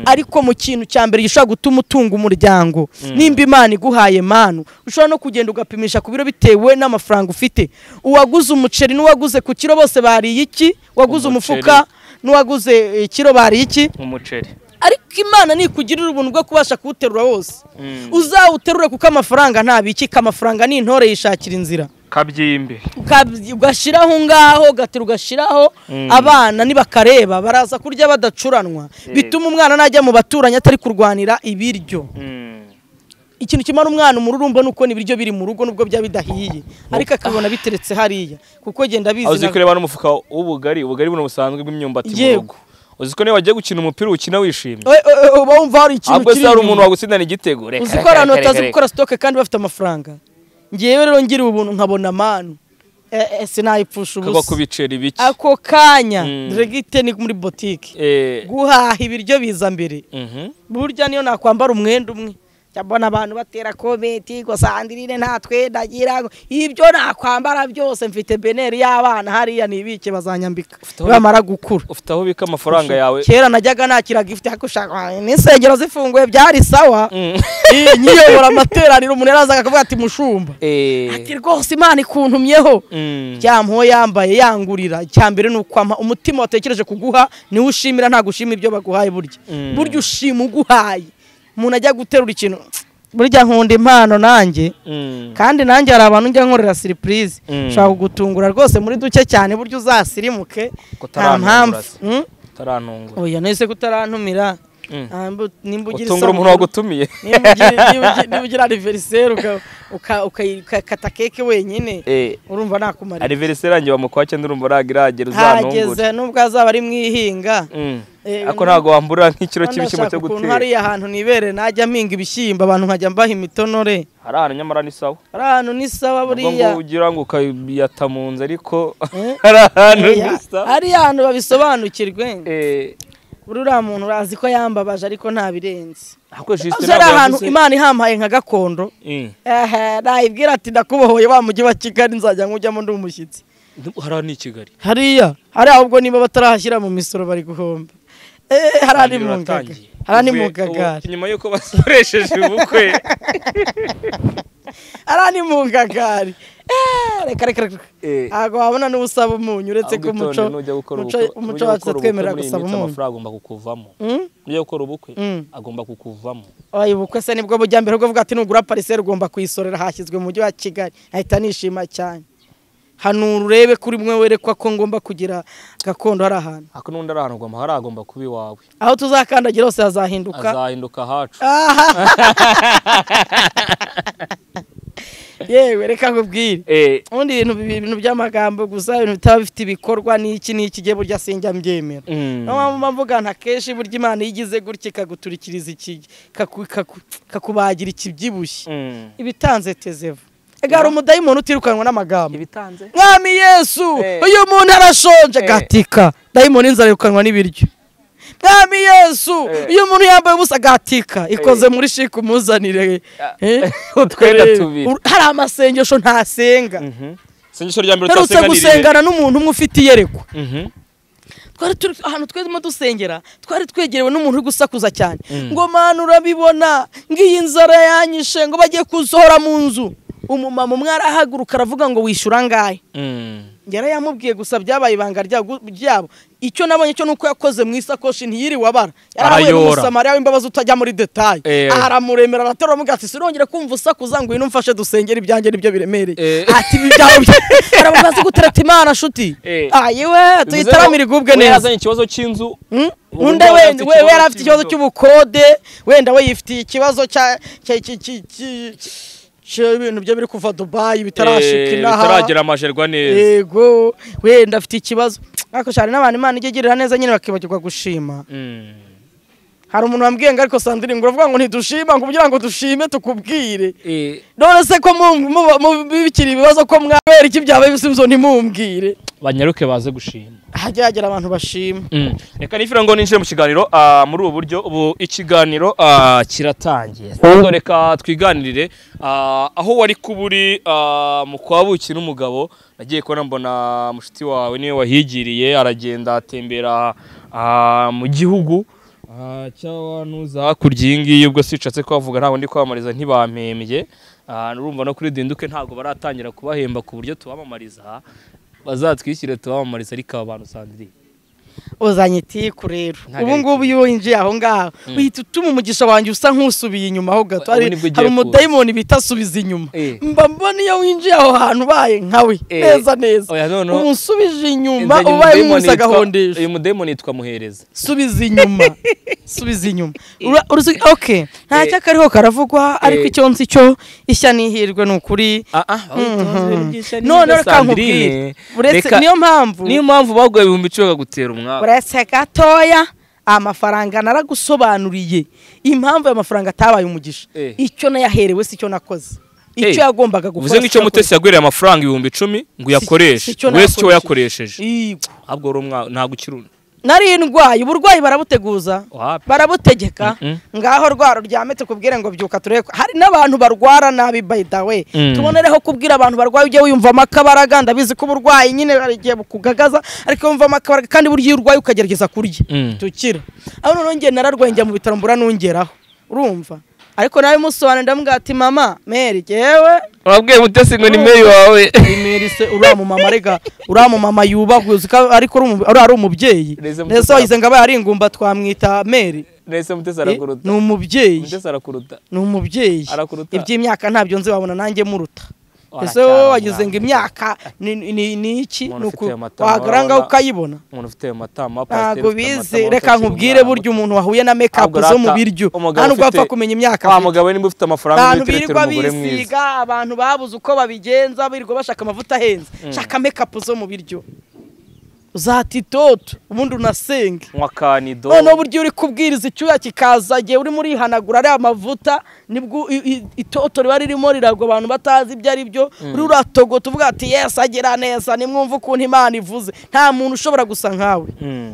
ariko mu kintu cya mbere gishobora gutuma utunga umuryango, nimba Imana iguhaye manu, ushobora no kugenda ugapimisha ku biro bitewe n'amafaranga ufite. Uwaguze umuceri n'uwaguze ku kiro bose bariye iki? Waguze umufuka n'uwaguze ikiro bariye iki? Umuceri. Ariko Imana nikugirira ubuntu bwo kubasha kuwuterura wose, uzawuterure kuko amafaranga ntabiki. Amafaranga ni intore yishakira inzira. Kabyimbe ugashiraho ngaho gatira ugashiraho. Abana nibakareba baraza kurya badacuranwa, bituma umwana najya mu baturanyi atari kurwanira ibiryo. Ikintu kimara umwana umururumbo nuko nibiryo biri mu rugo nubwo bya bidahiye, ariko akabona biteretse hariya kuko genda bizi. Azi kureba n'umufuka w'ubugari buno busanzwe bw'imyumbati mu rugo. Uziko ne wagiye gukina umupira ukina wishimye. Uba wumva hari ikintu kiri. Ahubwo se hari umuntu wagutsindana igitego. Uziko abantu batazi gukora stock kandi bafite amafaranga. Ngiyewe rero ngira ubuntu nkabona manu. Sinayipfusha ubusa. Kagwa kubicera ibiki. Ako kanya regite ni muri boutique. Guhaha ibiryo biza mbere. Burya niyo nakwambara umwenda umwe. Cyabona abantu batera komenti ngo Sandrine ntatwe ndagira ibyo nakwambara byose mfite beneri y'abana hariya nibike bazanyambika bamara gukura. Ufite aho bika amafaranga yawe. Kera najyaga nakira gift akushaka n'isengero zifunguye byari sawa. Nyiyobora amateraniro umuntu araza akavuga ati mushumba. Ati rwose Imana ikuntumyeho. Cyampo yambaye yangurira. Cyambere nukwama umutima watekereje kuguha ni ushimira nta gushima ibyo baguhaye burya ushima uguhaye. Umuntu ajya guterura ikintu burya nkunda impano nanjye, kandi nanjye hari abantu njya nkorera surprise ushaka kugutungura rwose muri duke cyane buryo uzasirimuke nta mpamvu. Taranungura oya nese kutarantumira utungura umuntu wagutumiye nibugira anniversaire ukakata keke wenyine urumva nakumara anniversaire yanjye bamukwake ndurumva ragiragera uzanungura hageze nubwo azaba ari mwihinga. Ako ntago wambura nk'ikiro cy'ibishyimbo cyo gutera. Hari ahantu nibere najya mpinga ibishyimbo abantu nkajya mbaha imitonore. Hari ahantu nyamara ni sawa. Hari ahantu ni sawa buriya. Ngo ugira ngo ukayata munze ariko hari ahantu ni sawa. Hari ahantu babisobanukirwe. uriya muntu urazi ko yambabaje ariko nta birenze Justin ari ahantu Imana ihampaye nka gakondo nayibwira ati ndakubohoye wa mujyi wa Kigali nzajya nkujyamo ndi umushyitsi hariya ni Kigali hariya ahubwo niba batarahashyira mu misoro bari guhomba hariya ni mu Ngagari nyuma y'uko basoresheje ubukwe hariya ni mu Ngagari reka ntabwo wabona n'ubusaba umunyu uretse ko umuco wacu twemerera gusaba umunyu amafaranga agomba kukuvamo ujya gukora ubukwe agomba kukuvamo ubukwe se nibwo bujya mbere bwo vuga ati nugura pariseri ugomba kuyisorera hashyizwe mu mujyi wa Kigali ahita nishima cyane hano urebe kuri mwe werekwa ko ngomba kugira gakondo hari ahantu ako n'undi ari ahantu agomba kuba iwawe aho tuzakandagira hose hazahinduka hacu yewe reka nkubwire ubundi ibintu by'amagambo gusa ibintu bitaba bifite ibikorwa n'iki gihe burya sinjya mbyemera niyo mvuga nta kenshi burya Imana yigize gutya ikaguturikiriza iki kakubagira ikibyibushye ibitanze tezevu egara umudayimoni utirukanwa n'amagambo ibitanze mwami Yesu uyu muntu arashonje gatika dayimoni inzara irukanwa n'ibiryo mwami Yesu uyu muntu yambaye ubusa gatika ikoze muri shiku muzanire utwenda tubiri hari amasengesho ntasenga sengesho rya mbere utasenga gusengana n'umuntu umwe ufite iyerekwa twari turi ahantu twezimo dusengera twari twegerewe n'umuntu uri gusakuza cyane ngo Mana urabibona ngiyi nzara yanyishe ngo bagiye kuzohora mu nzu umumama umwe arahaguruka aravuga ngo wishyura ngahe ngera yamubwiye gusa byabaye ibanga ryabo icyo nabonye cyo nuko yakoze mu isakoshi ntiyiriwe abara yarahuye n'umusamariya w'imbabazi utajya muri detail aramuremera araterura amuga ati sinongere kumva usakuza ngo ino mfashe dusengera ibyanjye nibyo biremereye ati ibyawe arabaza gutereta Imana shuti ayiwe tuyitaramira igubwe neza yazanye ikibazo cy'inzu undi we yarafite ikibazo cy'ubukode wenda we yifitiye ikibazo cya ibintu byo biri kuva Dubai bitarashika inaha bitaragera amajerwa neza yego wenda afite ikibazo ariko cyane n'abantu Imana igirira neza nyine bakibagirwa gushima hari umuntu wambwiye ngo ariko Sandrine ngo uvuga ngo ntidushima ngo kugira ngo dushime tukubwire none se ko mu bikiri ibibazo ko mwabera iki byabaye ibisubizo ntimumbwire banyaruke baze gushima hajyagira abantu bashima reka nifira ngo ninjire mu kiganiro muri ubu buryo ubu ikiganiro kiratangiye reka twiganirire aho wari kuburi mu kwabuki n'umugabo nagiye kubona mbona mushiti wawe niwe wahigiriye aragenda atembera mu gihugu cy'abantu hakurya iyi ngiyi ubwo sicatse ko bavuga ntabwo ndi kwamamariza ntibampembye urumva no kuri Dinduke ntabwo baratangira kubahemba ku buryo tubamamariza bazatwishyire tubamamariza ariko aba bantu Sandrine uzanye tiku rero ubu ngubu iyo winjiye aho ngaho uhita utuma umugisha wanjye usa nk'usubiye inyuma aho gato hari umudayimoni bita subiza inyuma mba mbona iyo winjiye aho hantu ubaye nkawe neza umusubije inyuma ubaye nk'usa gahondesha uyu mudayimoni yitwa Muhereza subiza inyuma okay nta cyakariho karavugwa ariko icyo nzi cyo ishya nihirwe n'ukuri none reka nkubwire niyo mpamvu baguye 1000 bagutera umwaka uretse gatoya amafaranga naragusobanuriye impamvu y'amafaranga atabaye umugisha icyo nayaherewe si cyo nakoze icyo yagombaga gukora uvuze ngicyo Mutesi yagwereye amafaranga 10,000 ngo yakoreshe wese cyo yakoresheje ahubwo ntago ukiruna nari ndwaye uburwayi barabuteguza barabutegeka ngaho rwaro ryamete kubwire ngo byuka tureko hari n'abantu barwara nabi by the way tubonereho kubwira abantu barwaye ujye wiyumva makabaraga ndabizi ko uburwayi nyine arigiye bukugagaza ariko wumva makabaraga kandi buryo urwaye ukagerageza kurya tukira aho none ngiye nararwenge mu bitaro mbura nungeraho urumva ariko nawe musobanura ndambwira ati mama Mary jewe wabwiye Mutesi ngo ni Mary wawe Mary se uramu mama rega uramu mama yubahwe ariko ari umubyeyi nese wayize ngaba ari ingumba twamwita Mary nese Mutesi arakuruta ni umubyeyi Mutesi arakuruta ni umubyeyi iby'imyaka ntabyo nzi wabona nanjye muruta ese wagize ngo imyaka ni iki nuko wagaranga ukayibona umuntu ufite amatama ntago bize reka nkubwire buryo umuntu wahuye na makeup zo mu biryo hano ugapfa kumenya imyaka mugabo nimba ufite amafaranga y'iteretse umugore mwiza abantu babuze uko babigenza birirwa bashaka amavuta ahenze shaka makeup zo mu biryo uzatitoto ubundi unasenge mwakanido none buryo uri kubwiriza icyuya kikazagiye uri muri hanagura ari amavuta nibwo itoto riba ririmo riragwa abantu batazi ibyo ari byo uri uratogo tuvuga ati yes agira neza nimwumva ukuntu Imana ivuze nta muntu ushobora gusa nkawe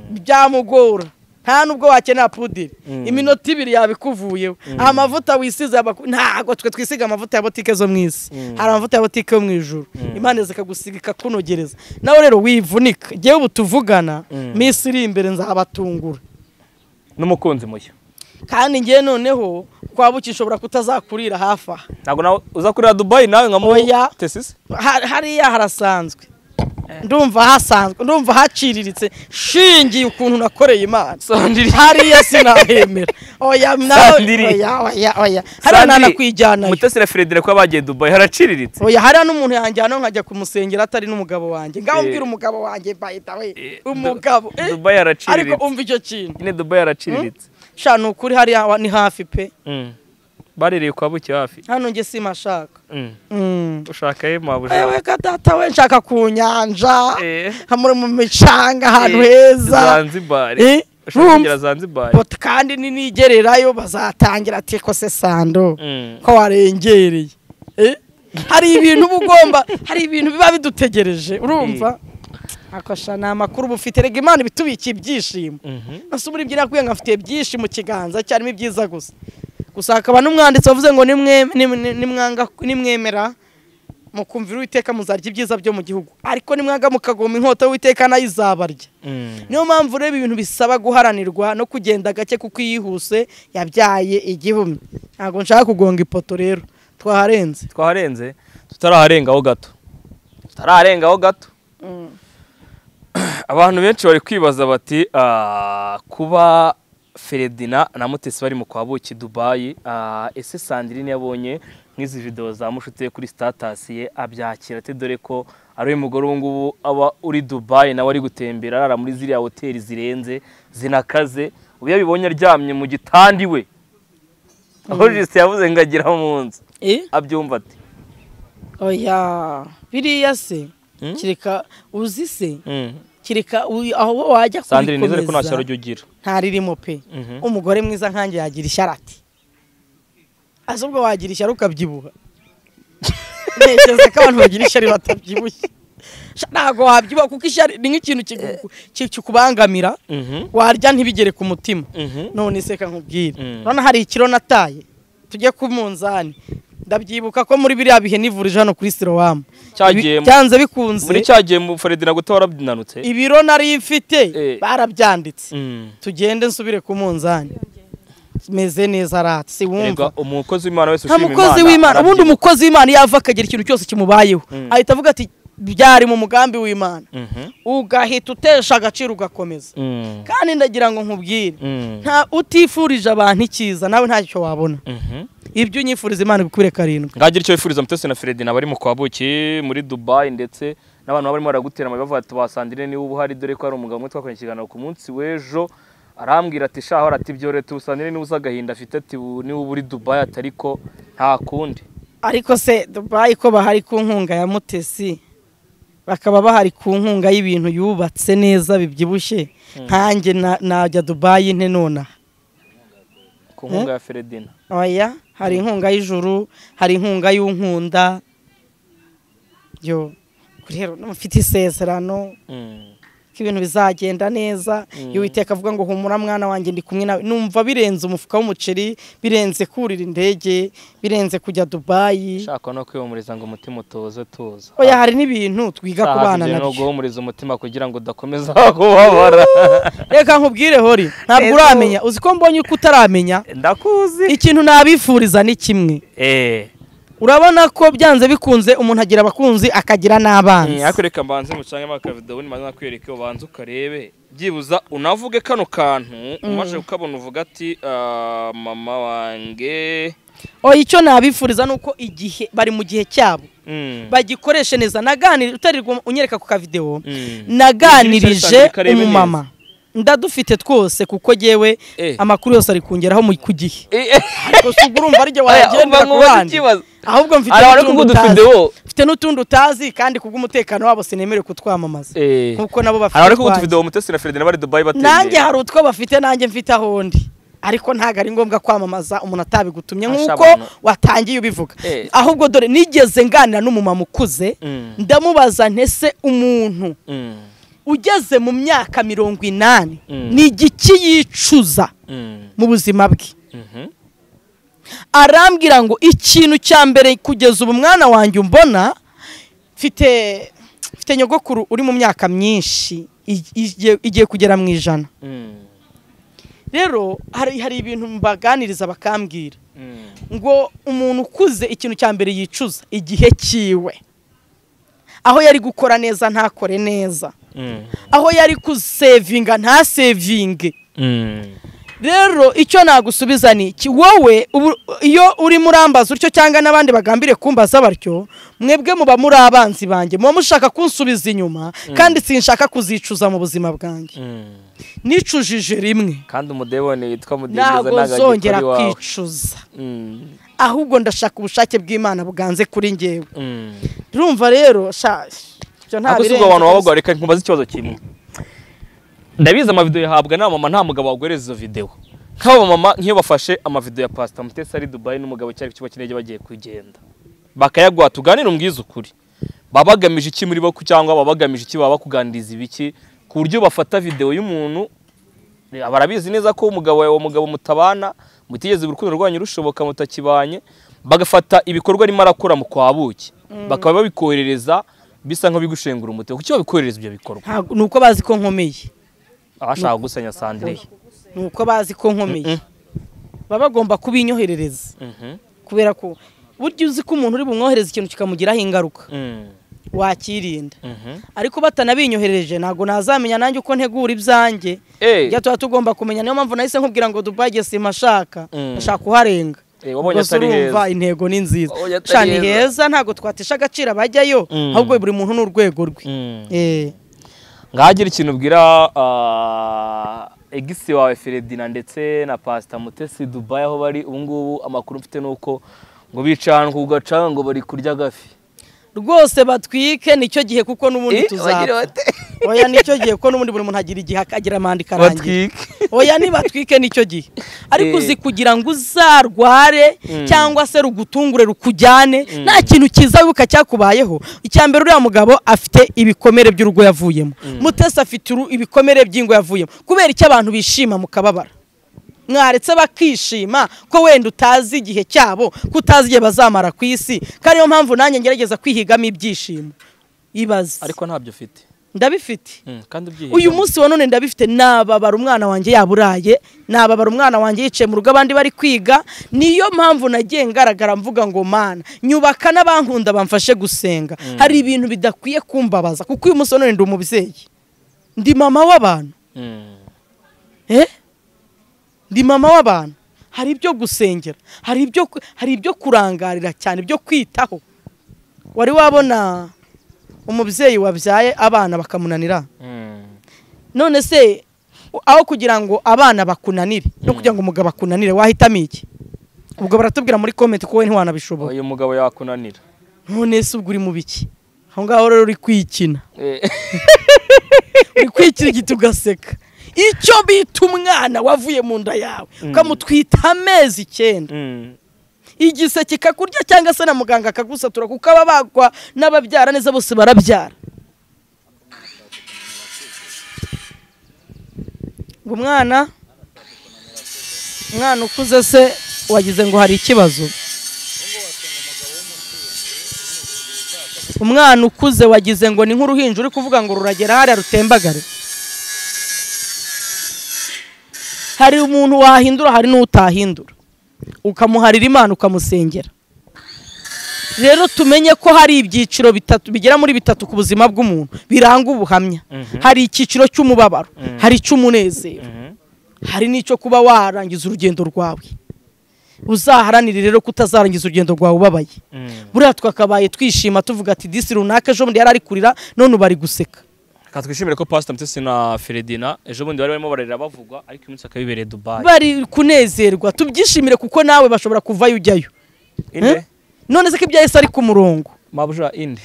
byamugora nta nubwo wakenera pudiri iminota 2 yabikuvuyeho amavuta wisize ntago twe twisiga amavuta ya botike zo mwisi hari amavuta ya botike yo mwijuru Imana zikagusiga ikakunogereza nawe rero wivunika jewe ubutuvugana misi iri imbere nzabatungura n'umukunzi mushya kandi ngiye noneho kwabukishobora kutazakurira hafa ntago nawe uza kurira Dubai nawe nka tesisi hariya harasanzwe ndumva hasanzwe ndumva haciriritse shingiye ukuntu nakoreye Imana hariya sinahemera oya hari nana kwijyana Mutesera Fredire ko bagiye Dubai haraciriritse oya hari n'umuntu yanjyana nkajya kumusengera atari n'umugabo wanjye ngaho mbwira umugabo wanjye bayita we umugabo Dubai haraciriritse ariko umva icyo kintu ine Dubai haraciriritse shano ukuri hariya ni hafi pe barereye kwa buki hafi hano nge simashaka ushaka ye mabuje ewe kadata we nshaka ku nyanja hamuri mu micanga ahantu heza Zanzibar ushaka Zanzibar kandi nigererayo bazatangira ati ko se sando ko warengereye hari ibintu bugomba hari ibintu biba bidutegereje urumva akasha na makuru bufite rega Imana ibitubiki ibyishimo nasubira ibyo nakwiye ngafite byinshi mu kiganza cyarimo ibyiza gusa akaba n'umwanditsi wavuze ngo nimwemera mukumvira Uwiteka muzarya ibyiza byo mu gihugu ariko nimwanga mukagoma inkota Uwiteka nayo izabarya niyo mpamvu reba ibintu bisaba guharanirwa no kugenda gake kuko yihuse yabyaye igihumye ntago nshaka kugonga ipoto rero twaharenze tutararengaho gato abantu benshi bari kwibaza bati kuba Feredina na Mutesi bari mu kwabuki Dubai ese Sandrine yabonye nk'izi video za mushute kuri status ye abyakira te dore ko ari umugore ngubu aba uri Dubai nawe ari gutembera arara muri ziriya hoteli zirenze zinakaze ubu yabibonye aryamye mu gitandi we aho Juste yavuze ngagira mu nzu abyumva ati oya biriya se kireka uzi se kireka aho wajya kuri Sandrine nizere ko nta cyaro ugira ntaririmo pe umugore mwiza nkanjye yagira isharati azubwo wagira ishyari ukabyibuha ntekereza ko abantu bagira ishyari batabyibushye ntago wabyibuha kuko ishyari ni nk'ikintu kikubangamira warya ntibigere ku mutima none se kankubwira none hari ikiro nataye tujye ku munzani ndabyibuka ko muri biriya bihe nivurije hano kuri Siloam cyanze bikunze muri cyagiye mu Feredina gutora binanutse ibiro nari mfite barabyanditse tugende nsubire ku munzani meze neza rati si wumva umukozi w'Imana wese ushima Imana umukozi w'Imana ubundi umukozi w'Imana yava akagira ikintu cyose kimubayeho ahita avuga ati byari mu mugambi w'Imana ugahita utesha agaciro ugakomeza kandi ndagira ngo nkubwire nta utifurije abantu ikiza nawe ntacyo wabona ibyo unyifuriza Imana bikure karindwi ngagira icyo wifuriza Mutesi na Feredina bari mu kwabuki muri Dubai ndetse n'abantu barimo baragutera amabavu ati basandire ni ubuhari dore ko ari umugabo umwe twakoranye ikiganiro ku munsi w'ejo arambwira ati shaho ati byo leta usandire ni uzagahinda afite ati ni uburi Dubai atariko nta kundi ariko se Dubai ko bahari ku nkunga ya Mutesi bakaba bahari ku nkunga y'ibintu yubatse neza bibyibushye nkanjye najya Dubai nte nona ku nkunga ya Feredina oya hari inkunga y'ijuru hari inkunga y'unkunda yo rero mfite isezerano ibintu bizagenda neza Uwiteka avuga ngo humura mwana wanjye ndi kumwe nawe numva birenze umufuka w'umuceri birenze kurira indege birenze kujya Dubai shaka no kwihumuriza ngo umutima utoze tuza oya hari n'ibintu twiga kubana nabyo no guhumuriza umutima kugira ngo udakomeza kubabara reka nkubwire hori ntabwo uramenya uzi ko mbonye uko utaramenya ndakuzi ikintu nabifuriza ni kimwe urabona ko byanze bikunze umuntu agira abakunzi akagira n'abanzi akureka mbanze mucange makavido ni maze nakwereke ubanze ukarebe byibuza unavuge kano kantu umaje ukabona uvuga ati mama wange icyo nabifuriza nuko igihe bari mu gihe cyabo bagikoreshe neza naganira utarirwa unyereka ku kavideo naganirije umumama ndadufite twose kuko jewe amakuru yose ari kungeraho mu kugihe gusa urumva ari je wagenda kubandi ahubwo mfite n'utundi utazi kandi kubw'umutekano wabo sinemere kutwamamaza kuko nabo bafite ari ko video Mutesi na Feredina bari Dubai bateye nanjye hari utwo bafite nanjye mfite ahondi ariko ntago ari ngombwa kwamamaza umuntu atabigutumye nkuko watangiye ubivuga ahubwo dore nigeze nganira n'umumama ukuze ndamubaza ntese umuntu ugeze mu myaka 80 ni igiki yicuza mu buzima bwe. Arambwira ngo ikintu cya mbere kugeza ubu mwana wanjye umbona mfite nyogokuru uri mu myaka myinshi igiye kugera mu 100. Rero hari ibintu mbaganiriza bakambwira ngo umuntu ukuze ikintu cya mbere yicuza igihe kiwe, aho yari gukora neza ntakore neza, aho yari kusevinga nta sevinge. Rero icyo nagusubiza ni iki, wowe iyo uri murambaza utyo cyangwa nabandi bagambire kumbaza batyo, mwebwe muba muri abanzi banjye, muba mushaka kunsubiza inyuma kandi sinshaka kuzicuza mu buzima bwanjye. Nicujije rimwe kandi umudebone yitwa mudindiza ntago zongera kwicuza, ahubwo ndashaka ubushake bw'Imana buganze kuri njyewe. Urumva rero cyo nta birenze abantu babagwa. Reka nkubaza ikibazo kimwe, ndabiza amavideo yahabwa na mama nta mugabo wagwereza izo video, nk'abo mama nk'iyo bafashe amavideo ya Pastor Mutesi ari Dubai n'umugabo cyari kiba kinege bagiye kugenda bakayagwa, tuganira umbwiza ukuri, babagamije iki muri bo cyangwa babagamije iki, baba kuganiriza ibiki ku buryo bafata video y'umuntu barabizi neza ko umugabo wawe mugabo mutabana mutigeze urukundo rwanyu rushoboka mutakibanye, bagafata ibikorwa arimo arakora mu kwabuki bakaba babikoherereza bisa nko bigushengura umutwe. Kuki babikoherereza ibyo bikorwa? Nuko bazi ko nkomeye, abashaka gusanya Sandrine nuko bazi ko nkomeye baba bagomba kubinyoherereza, kubera ko buryo uzi ko umuntu uri bumwohereza ikintu kikamugiraho ingaruka wakirinda. Ariko batanabinyohereje ntago nazamenya nanjye uko ntegura ibyanjye, ya tuba tugomba kumenya. Niyo mpamvu nahise nkubwira ngo Dubai gese mashaka ndashaka kuharenga. Wabonye atari heza, intego ni nziza cyane, heza ntago twatesha agaciro abajyayo, ahubwo buri muntu n'urwego rwe. Ngagira ikintu ubwira egisi wawe Feredina ndetse na Pastor Mutesi Dubai aho bari ubu ngubu. Amakuru mfite nuko ngo bicana ku gacanga ngo bari kurya gafi rwose, batwike nicyo gihe kuko nubundi tuzapfa. Oya nicyo gihe kuko nubundi buri muntu agira igihe akagira amandi karangira. Oya ni batwike nicyo gihe, ariko uzi kugira ngo uzarware cyangwa se rugutungure rukujyane nta kintu kiza wibuka cyakubayeho. Icyambere uriya mugabo afite ibikomere by'urugo yavuyemo, Mutesi afite ibikomere by'ingo yavuyemo. Kubera icyo abantu bishima mukababara, mwaretse bakishima ko wenda utazi igihe cyabo, kutazi igihe bazamara ku isi. Kandi niyo mpamvu nanjye ngerageza kwihigamo ibyishimo. Ibaze ariko ntabyo ufite. Ndabifite kandi ubyihiga. Uyu munsi wa none ndabifite, nababara umwana wanjye yaburaye, nababara umwana wanjye yicaye mu rugo abandi bari kwiga. Niyo mpamvu nagiye ngaragara mvuga ngo Mana nyubaka n'abankunda bamfashe gusenga. Hari ibintu bidakwiye kumbabaza kuko uyu munsi wa none ndi umubyeyi, ndi mama w'abantu. Ndi mama w'abantu, hari ibyo gusengera, hari ibyo kurangarira cyane, ibyo kwitaho. Wari wabona umubyeyi wabyaye abana bakamunanira? None se aho kugira ngo abana bakunanire no kugira ngo umugabo akunanire wahitamo iki? Ubwo baratubwira muri comment ko we ntiwanabishobora. Uyu mugabo yakunanira. None se ubwo uri mu biki? Aho ngaho rero uri kwikina. Uri kwikira igiti ugaseka. Icyo bita umwana wavuye mu nda yawe ukamutwita amezi 9, igise kikakurya cyangwa se na muganga akagusatura kuko ababagwa n'ababyara neza bose barabyara. Ngo umwana ukuze se wagize ngo hari ikibazo? Umwana ukuze wagize ngo ni nk'uruhinja uri kuvuga ngo ruragera hariya rutembagare? Hari umuntu wahindura, hari n'utahindura, ukamuharira Imana ukamusengera. Rero tumenye ko hari ibyiciro bitatu bigera muri bitatu ku buzima bw'umuntu biranga ubuhamya. Hari icyiciro cy'umubabaro, hari cy'umunezero, hari n'icyo kuba warangiza urugendo rwawe. Uzaharanire rero kutazarangiza urugendo rwawe ubabaye. Buriya twakabaye twishima tuvuga ati disi runaka ejo bundi yari ari kurira none bari guseka. Twishimire ko Pastor Mutesi na Feredina ejo bundi bari barimo bararira bavugwa, ariko umunsi akabibereye Dubai bari kunezerwa. Tubyishimire kuko nawe bashobora kuvayo ujyayo. None se ko ibya Yesu ari ku murongo mabuja inde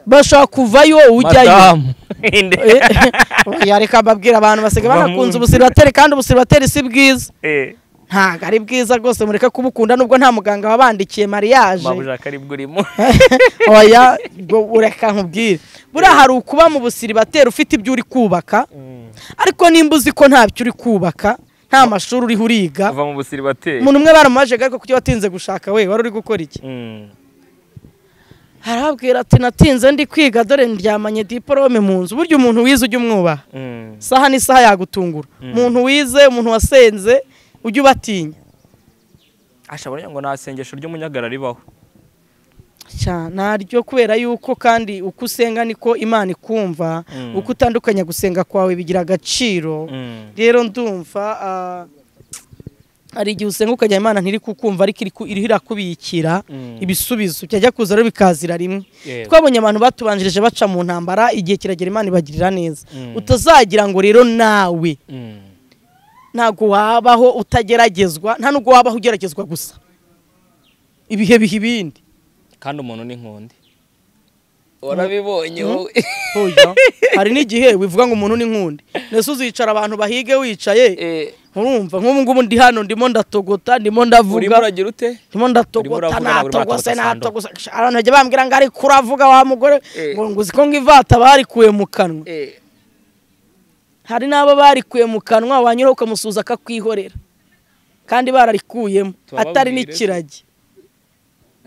bashaka kuvayo ujyayo. Madame inde yareka babwira abantu basege banakunze ubusiribateri kandi ubusiribateri si bwiza. ntago ari bwiza rwose mureka kubukunda nubwo nta muganga wabandikiye mariage babuja kari bwurimo oya ureka nkubwire buriya hari ukuba mu busiribateri ufite ibyo uri kubaka ariko nimba uzi ko ntabyo uri kubaka nta mashuri uriho uriga uva mu busiribateri umuntu umwe baramuhaje ariko kuki watinze gushaka we wari uri gukora iki arabwira ati natinze ndi kwiga dore ndyamanye diplome mu nzu burya umuntu wize ujya umwubaha saha n'isaha yagutungura umuntu wize umuntu wasenze ujya ubatinya ashabona ngo nta sengesho ry'umunyagara ribaho naryo kubera yuko kandi uko usenga niko Imana ikumva uko utandukanya gusenga kwawe bigira agaciro rero ndumva ari igihe usenga ukajya Imana ntiri kukumva ariko irakubikira ibisubizo cyajya kuza rero bikazira rimwe twabonye abantu batubanjirije baca mu ntambara igihe kiragera Imana ibagirira neza utazagira ngo rero nawe ntago wabaho utageragezwa nta nubwo wabaho ugeragezwa gusa ibihe biha ibindi kandi umuntu ni nkundi urabibonye wowe hari n'igihe wivuga ngo umuntu ni nkundi nese uzicara abantu bahige wicaye urumva nk'ubu ngubu ndi hano ndimo ndatogota ndimo ndavuga urimo uragira ute ndimo ndatogota natogose abantu bajya bambwira ngo ari kuravuga wa mugore ngo uzi ko ngivata barikuye mu kanwa hari n'abo barikuye mu kanwa wanyura ukamusuza akakwihorera kandi bararikuyemo atari n'ikiragi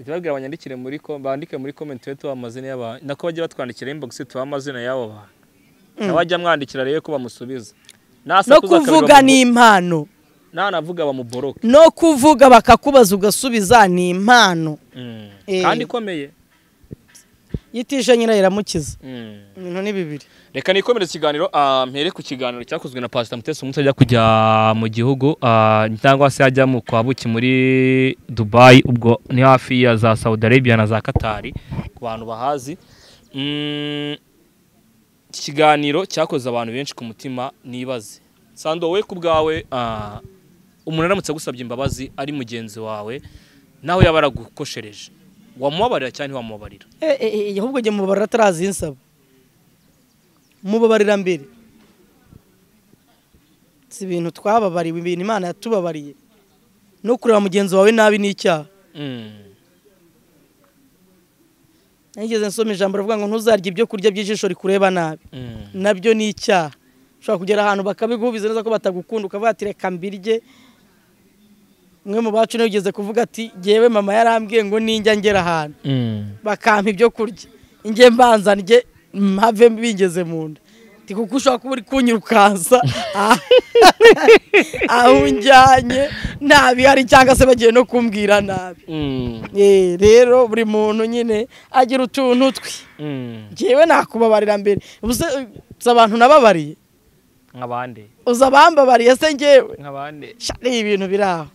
tubabwira abanyandikire bandike muri comment tuba amazina y'abantu nako bajye batwandikira inbox tuba amazina y'abo bantu nabajya mwandikira rero ko bamusubiza no kuvuga ni impano navuga bamuboroke no kuvuga bakakubaza ugasubiza ni impano kandi ikomeye yitisha nyina iramukiza ibintu ni bibiri reka nikomereze ikiganiro mpere ku kiganiro cyakozwe na Pastor Mutesi umunsi ajya kujya mu gihugu cyangwa se ajya mu kwabuki muri Dubai ubwo ni hafi ya za Saudi Arabia na za Qatar ku bantu bahazi ikiganiro cyakoze abantu benshi ku mutima nibaze Sando we ku bwawe umuntu aramutse gusabye imbabazi ari mugenzi wawe nawe yabaragukoshereje wamubabarira cyane wamubabarira ahubwo jye mubabarira atarazinsaba mubabarira mbere si ibintu twababariwe ibintu Imana yatubabariye no kureba mugenzi wawe nabi n'icyaha nigeze nsoma ijambo rivuga ngo ntuzarye ibyo kurya by'ijisho rikureba nabi nabyo ni icyaha ushobora kugera ahantu bakabigubiza neza ko batagukunda ukavuga ati reka mbirye umwe mu bacu nigeze kuvuga ati jewe mama yarambwiye ngo ninjya ngera ahantu bakampa ibyo kurya inge mbanza ndye mpave bingeze mu nda kuko ushobora kuba uri kunyirukansa aho unjyanye ntabihari cyangwa se bagiye no kumbwira nabi rero buri muntu nyine agira utuntu twe njyewe nakubabarira mbere ubuze abantu nababariye nk'abandi uza abambabariye se njyewe nk'abandi ni ibintu biri aho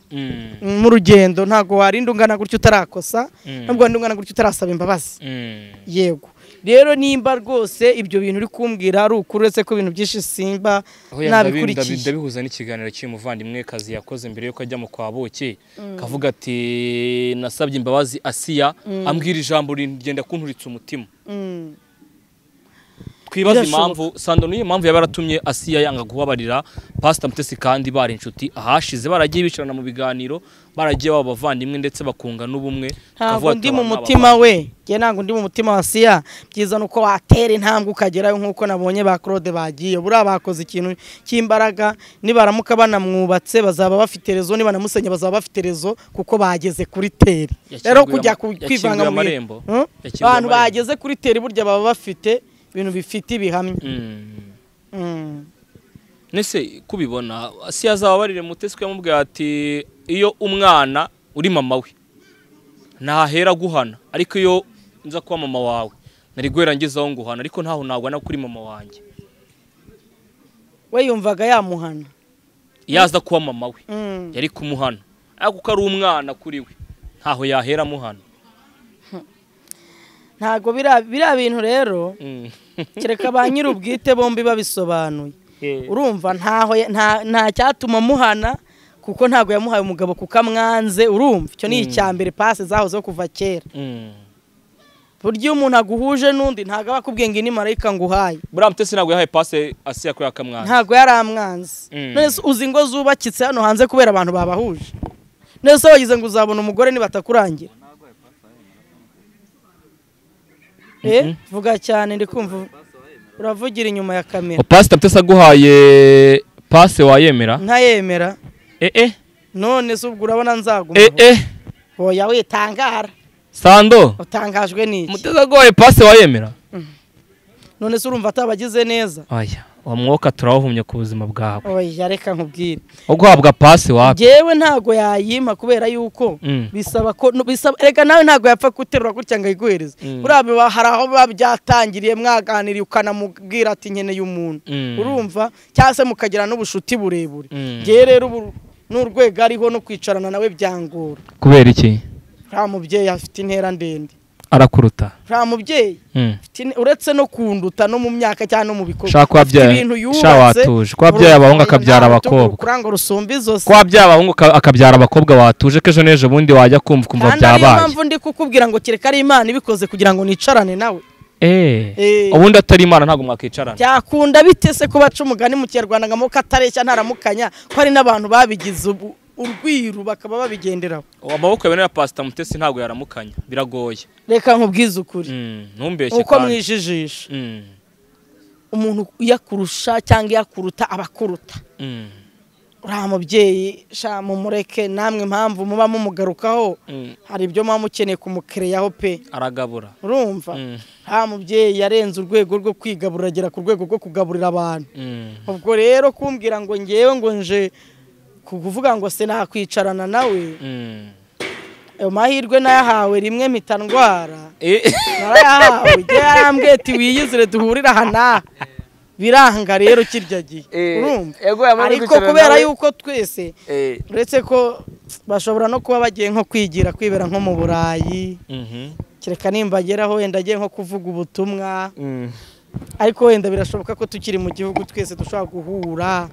mu rugendo ntabwo warinda ungana gutyo utarakosa ntabwo warinda ungana gutyo utarasaba imbabazi yego rero nimba rwose ibyo bintu uri kumbwira ari ukuri uretse ko ibintu byinshi simba nabikurikiye ndabihuza n'ikiganiro cy'umuvandimwe kazi yakoze mbere yuko ajya mu kwabuki kavuga ati nasabye imbabazi Asiya ambwira ijambo rigenda kunturitsa umutima twibaza impamvu Sando niyo mpamvu yabaratumye Asiya yanga guhabarira Pastor Mutesi kandi bari inshuti ahashize baragiye bicarana mu biganiro baragiye bavandimwe ndetse bakunga n'ubumwe ntabwo ndi mu mutima we nge ntabwo ndi mu mutima wa Asiya byiza nuko watera intambwe ukagerayo nk'uko nabonye ba Claude bagiye buriya bakoze ikintu cy'imbaraga nibaramuka banamwubatse bazaba bafite rezo nibanamusenya bazaba bafite rezo kuko bageze kuri teri rero kujya kwivanga mu marembo abantu bageze kuri teri burya baba bafite ibintu bifite ibihamya nese kubibona Asiya azababarire Mutesi yamubwiye ati iyo umwana uri mama we ntahera guhana ariko iyo nza kuba mama wawe nari guhera ngezaho nguhana ariko ntaho nagwana kuri mama wanjye we yumvaga yamuhana yaza kuba mama we yari kumuhana ariko ko ari umwana kuri we ntaho yahera muhana ntago biriya bintu rero kereka ba nyir'ubwite bombi babisobanuye urumva nta cyatuma muhana kuko ntago yamuhaye umugabo kuko amwanze urumva icyo ni icya mbere pase zahozeho kuva kera buryo umuntu aguhuje n'undi ntago abakubwiye ngo ni marayika nguhaye. Buriya Mutesi ntabwo yahaye pase Asiya ko yakamwanza. Ntago yari amwanzi. Nese uzi ngo zubakitse hano hanze kubera abantu babahuje. Nese wagize ngo uzabona umugore nibatakurangira. Vuga cyane ndi kumva uravugira inyuma ya kamera. Pastor Mutesi aguhaye pase wayemera? Ntayemera. None se ubwo urabona nzaguma. Oya witangara. Sando. Utangajwe n'iki? Mutesi aguhaye pase wayemera? None se urumva atabagize neza? Oya, wa mwuka turawuhumye ku buzima bwawe. Oya reka nkubwire. Uguhabwa pase wapi? Jewe ntago yayima kubera yuko bisaba ko reka nawe ntago yapfa guterura gutya ngo ayiguhereze. Urabe hari aho babyatangiriye mwaganiriye ukanamubwira ati nkeneye umuntu. Urumva cyase mukagira n'ubushuti burebure. Je rero n'urwego ariho no kwicarana nawe byangora. Kubera iki? Nta mubyeyi afite intera ndende. Arakuruta. Nta mubyeyi. Uretse no kunduta no mu myaka cyane no mu bikorwa. Shaka wabyaye. Watuje. Kwa byaye abahungu akabyara abakobwa. Kurango rusumbi zose. Kwa byaye abahungu akabyara abakobwa watuje kejo neje bundi wajya kumva byabaye. Kandi mpamvu ndi kukubwira ngo kereka ari Imana ibikoze kugira ngo nicarane nawe. Ubundi atari Imana ntago mwakicarana. Byakunda bitese ko baca umugani mu Kinyarwanda ngo katareshya ntaramukanya ko ari n'abantu babigize urwiru bakaba babigenderaho. Amaboko yawe na Pastor Mutesi ntago yaramukanya biragoye. Reka nkubwize ukuri. Ntumbeshye uko mwijijisha. Umuntu yakurusha cyangwa yakuruta abakuruta. Ura mubyeyi sha mumureke namwe mpamvu muba mumugarukaho hari ibyo mukeneye kumukereyaho pe aragabura. Urumva ha mubyeyi yarenze urwego rwo kwigaburira agera ku rwego rwo kugaburira abantu. Ubwo rero kumbwira ngo ngewe ngo nje kuvuga ngo se nakwicarana nawe amahirwe nayahawe rimwe mitandwara narayahawe je yarambwiye ati wiyizire duhurira hana biranga rero kirya gihe urumva ariko kubera yuko twese uretse ko bashobora no kuba bagiye nko kwigira kwibera nko mu Burayi kireka nimbageraho wenda agiye nko kuvuga ubutumwa ariko wenda birashoboka ko tukiri mu gihugu twese dushobora guhura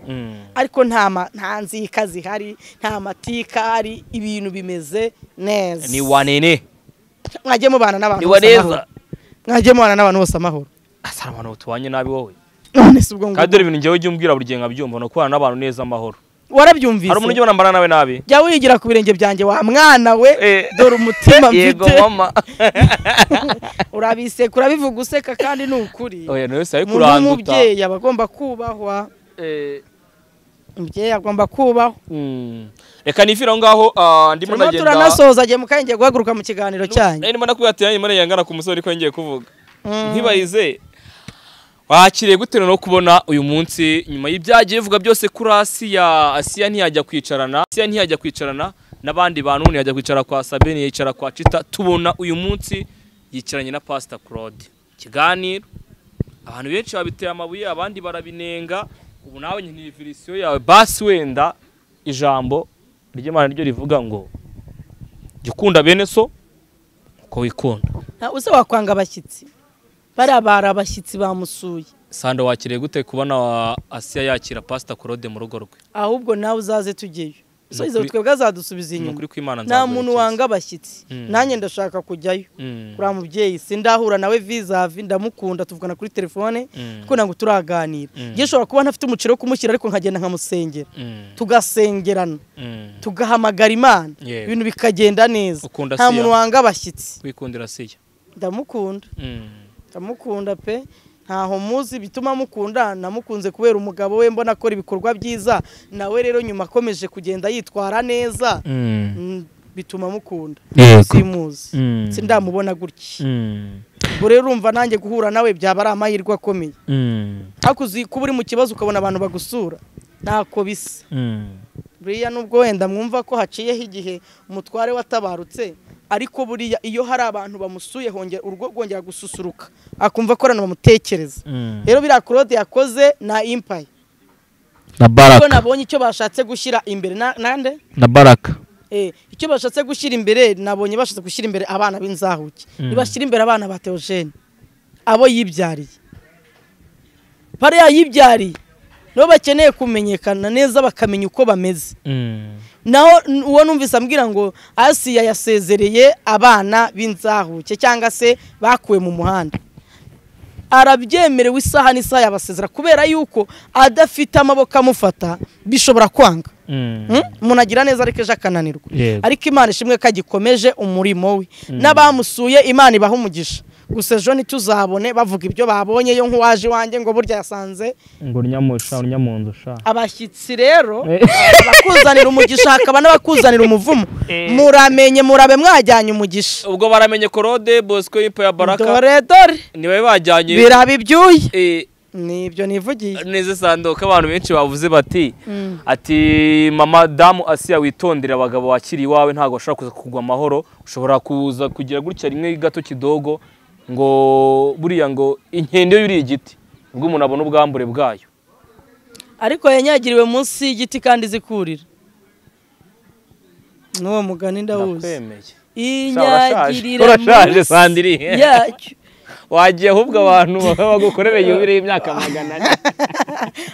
ariko nta nzika zihari nta matika hari ibintu bimeze neza ni wanene mwaje mubana n'abantu bose mwaje mubana n'abantu bose amahoro asara abantu tubanye nabi wowe none se ubwo ngo kadore ibintu ngewe umbwira buri gihe nkabyumva no kubana n'abantu neza amahoro warabyumvise hari umuntu ujye mbana nawe nabi jya wigira ku birenge byanjye wa mwana we dore umutima mfite yego mama urabise kurabivuga useka kandi n'ukuri oya no yose ari kuranduta umubyeyi abagomba kubahwa umubyeyi agomba kubahwa reka nifira ngaho ndimo ndagenda turanasoza agiye mukayenge guhaguruka mu kiganiro cyanyu ndimo nakubwira yanyu mane yangana ku musore ko ngiye kuvuga nkibayize wakiriye gutera no kubona uyu munsi nyuma y'ibyagiye bivuga byose kuri Asiya ntiyajya kwicarana n'abandi bantu ntiyajya kwicara kwa Sabine yicara kwa Chita tubona uyu munsi yicaranye na Pastor Claude kiganiro abantu benshi babiteye amabuye abandi barabinenga ubu nawe nyine verisiyo yawe basi wenda ijambo ry'Imana ryo rivuga ngo gikunda bene so uko wikunda uze wakwanga abashyitsi barabara abashyitsi bamusuye Sando wakiriye gute kubona Asiya yakira Pastor Claude mu rugo rwe ahubwo nawe uzaze tugeyo so izo twebwe azadusubiza inyuma nta muntu wanga abashyitsi nanjye ndashaka kujyayo kuri mubyeyi sindahura nawe vizavi ndamukunda tuvugana kuri telefone kuko nango turaganira ngiye shobora kuba ntafite umuciro kumushyira ariko nkagenda nkamusengera tugasengerana tugahamagara Imana ibintu bikagenda neza nta muntu wanga abashyitsi wikundira Asiya ndamukunda pe ntaho muzi bituma mukunda namukunze kubera umugabo we mbona akora ibikorwa byiza nawe rero nyuma akomeje kugenda yitwara neza bituma mukunda simuzi sindamubona gutya ubwo rero urumva nanjye guhura nawe byaba ari amahirwe akomeye hakuzi kuba uri mu kibazo ukabona abantu bagusura ntako bisa buriya nubwo wenda mwumva ko haciyeho igihe umutware watabarutse ariko buriya iyo hari abantu bamusuye hongera urwo rwongera gususuruka akumva ko rano bamutekereza rero bira Claude yakoze na Empire na Baraka nabonye icyo bashatse gushyira imbere nande na Baraka icyo bashatse gushyira imbere nabonye bashatse gushyira imbere abana b'inzahuke nibashyira imbere abana ba Theogene abo yibyariye bariya yibyariye nibo bakeneye kumenyekana neza bakamenya uko bameze. Naho uwo numvise ambwira ngo Asiya yasezereye abana b'inzahuke cyangwa se bakuwe mu muhanda, arabyemerewe isaha n'isaha yabasezera kubera yuko adafite amaboko amufata bishobora kwanga. Umuntu agira neza ariko ejo akananirwa, ariko Imana ishimwe ko agikomeje umurimo we. N'abamusuye Imana ibaha umugisha. Gusa ejo ntituzabone bavuga ibyo babonye yo nk'uwaje wanjye ngo burya yasanze ngo unyamundusha. Abashyitsi rero bakuzanira umugisha hakaba n'abakuzanira umuvumo. Muramenye murabe mwajyanye umugisha. Ubwo baramenye Claude Bosco Impaya Baraka. Dore niwe bajyanye biraba ibyuye. Nibyo nivugiye neze sandoka abantu benshi bavuze bati ati mama damu Asiya witondera abagabo wakiri iwawe ntago bashaka kuza kugwa amahoro, ushobora kuza kugira gutya rimwe gato kidogo ngo buriya ngo inkende yuri igiti ubwo umuntu abona ubwambure bwayo, ariko yanyagiriwe munsi y'igiti kandi zikurira. N'uwo mugani ndawuzi. Inyagirira urashaje Sandrine yacyo wagiye ahubwo abantu bagukorereye yubire y'imyaka 100.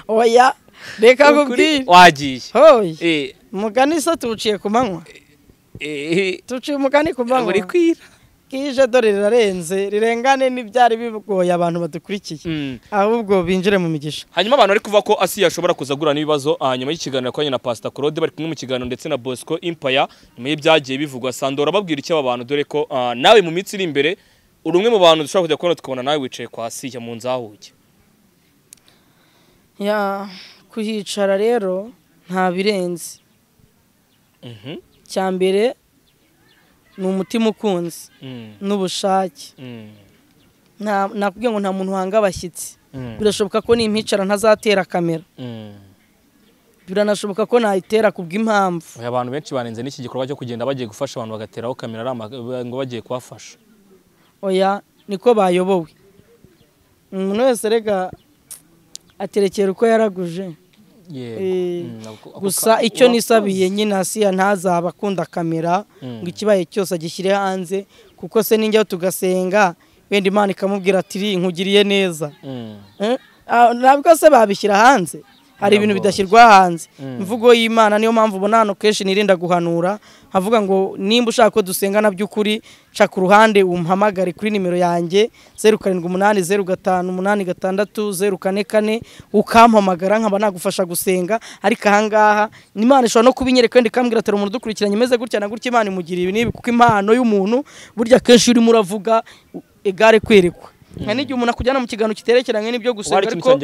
Oya reka kubwira wagiye hoye mugani se tuciye ku manywa, tuciye umugani ku manywa uri kwira kije dore rirarenze rirengane n'ibyari bigoye abantu badukurikiye, ahubwo binjire mu migisha. Hanyuma abantu ari kuva ko Asiya ashobora kuzagura n'ibibazo hanyuma y'ikiganiro kwanye na Pastor Claude bari kumwe mu kiganiro ndetse na Bosco Impaya, nyuma y'ibyagiye bivugwa Sandora babwira icyo abantu dore ko nawe mu minsi iri imbere urumwe mu bantu dushobora kujya kubona tukabona nawe wicaye kwa Asiya mu nzahuke. Kuhicara rero nta birenze. Cyambere ni umutima ukunze n'ubushake. Nakubwiye ngo nta muntu wanga abashyitsi. Birashoboka ko nimpicara ntazatera kamera, biranashoboka ko nayitera kubw'impamvu. Abantu benshi banenze n'iki gikorwa cyo kugenda bagiye gufasha abantu bagateraho kamera ngo bagiye kubafasha. Oya niko bayobowe. Umuntu wese rega aterekera uko yaraguje. Gusa icyo nisabiye nyine Asiya ntazaba akunda kamera ngo ikibaye cyose agishyire hanze, kuko se ninjyeho tugasenga wenda Imana ikamubwira ati nkugiriye neza. Ntabwo se babishyira hanze, hari ibintu bidashyirwa hanze. Imvugo y'Imana niyo mpamvu ubona hano kenshi nirinda guhanura, havuga ngo nimba ushaka ko dusengana by'ukuri ca ku ruhande umpamagare kuri nimero yanjye 0780586044 ukampamagara nkaba nagufasha gusenga. Ariko ahangaha Imana ishobora no kubinyereka kandi kambwira ati umuntu dukurikiranye meze gutya na gutya Imana imugiriye nibi, kuko impano y'umuntu burya kenshi urimo uravuga egare kwerekwa. N'igihe umuntu akujyana mu kiganiro kiterekeranye n'ibyo gusenga ariko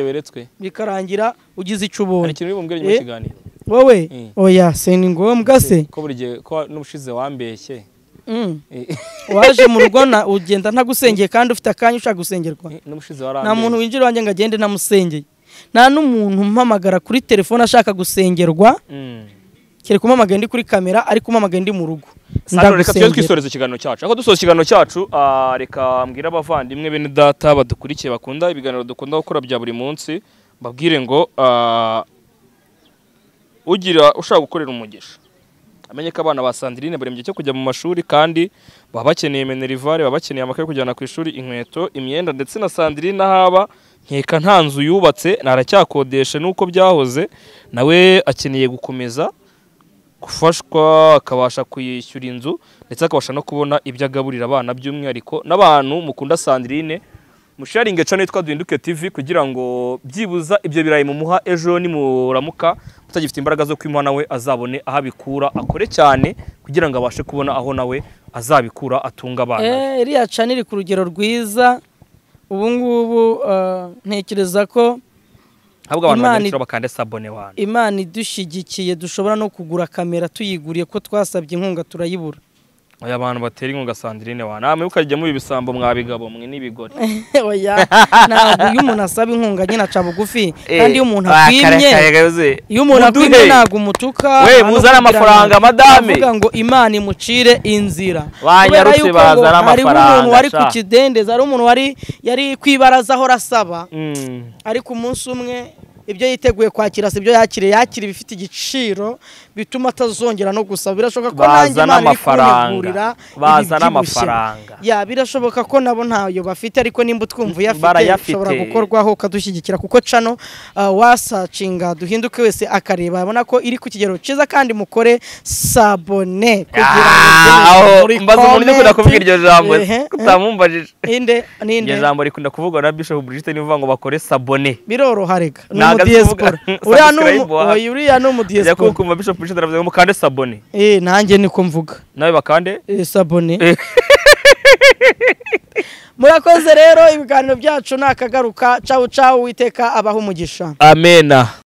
bikarangira ugize icyo ubonye. Hari ikintu bibumvira mu kiganiro wowe oya se ni ngombwa se ko burigiye ko n'ubushize wambeshye waje mu rugo na ugenda ntagusengeye kandi ufite akanya ushaka gusengerwa. N'ubushize warambeshye nta muntu winjira wanjye ngo agende namusengeye, nta n'umuntu mpamagara kuri telefone ashaka gusengerwa kire kumamagara ndi kuri kamera ariko umamagara ndi mu rugo. Reka tujye twisoreza ikiganiro cyacu. Aho dusoza ikiganiro cyacu reka mbwira abavandimwe bene data badukurikiye bakunda ibiganiro dukunda gukora bya buri munsi, babwire ngo ugira ushaka gukorera umugisha amenye ko abana ba Sandrine bari mu gihe cyo kujya mu mashuri kandi baba bakeneye minerivare, baba bakeneye amakaye kujyana ku ishuri, inkweto, imyenda, ndetse na Sandrine haba nkeka nta nzu yubatse naracyakodesha nuko byahoze, nawe akeneye gukomeza gufashwa akabasha kuyishyura inzu ndetse akabasha no kubona ibyo agaburira abana, by'umwihariko n'abantu mukunda Sandrine musharinge channel yitwa Duhinduke TV kugira ngo byibuza ibyo birayi mu muha ejo ni muramuka mutagifite imbaraga zo kwimana we azabone ahabikura, akore cyane kugira ngo abashe kubona aho nawe azabikura atunga abana. Iriya channel iri ku rugero rwiza ubu ngubu, ntekereza ko ahubwo abantu bagenda bakande sabone wana Imana idushigikiye dushobora no kugura kamera tuyiguriye ko twasabye inkunga turayibura. Oya abantu batera inkunga Sandrine wana namwe ukajya mu bisambo mwabigabo mwe n'ibigore. Oya ntabwo iyo umuntu asaba inkunga nyine aca bugufi, kandi iyo umuntu akwimye ntabwo umutuka we muzana amafaranga madame avuga ngo Imana imucire inzira. Banyarutse bazana amafaranga, hari umuntu wari ku kidendeza, hari umuntu yari kwibaraza aho rasaba, ariko umunsi umwe ibyo yiteguye kwakira sibyo yakire bifite igiciro bituma atazongera no gusaba. Birashoboka ko nanjye Imana iri kuntegurira bazana amafaranga. Ya birashoboka ko nabo ntayo bafite, ariko nimba twumva uyafite ushobora gukorwaho ukadushyigikira, kuko cano wasacinga Duhinduke wese akareba abona ko iri ku kigero cyiza, kandi mukore sabone kugira ngo mbaza umuntu ukunda kuvuga iryo jambo utamumbajije. Ninde iryo jambo rikunda kuvugwa na Bishop Brigitte nivuga ngo bakore sabone. Biroroha rega n'umudiaspora uriya n'umudiaspora ya kukumva Bishop Brigitte aravuga ngo mukande sabone. Nanjye niko mvuga nawe bakande sabone. Murakoze rero, ibiganiro byacu nakagaruka. Ciao ciao, witeka abaho umugisha. Amena.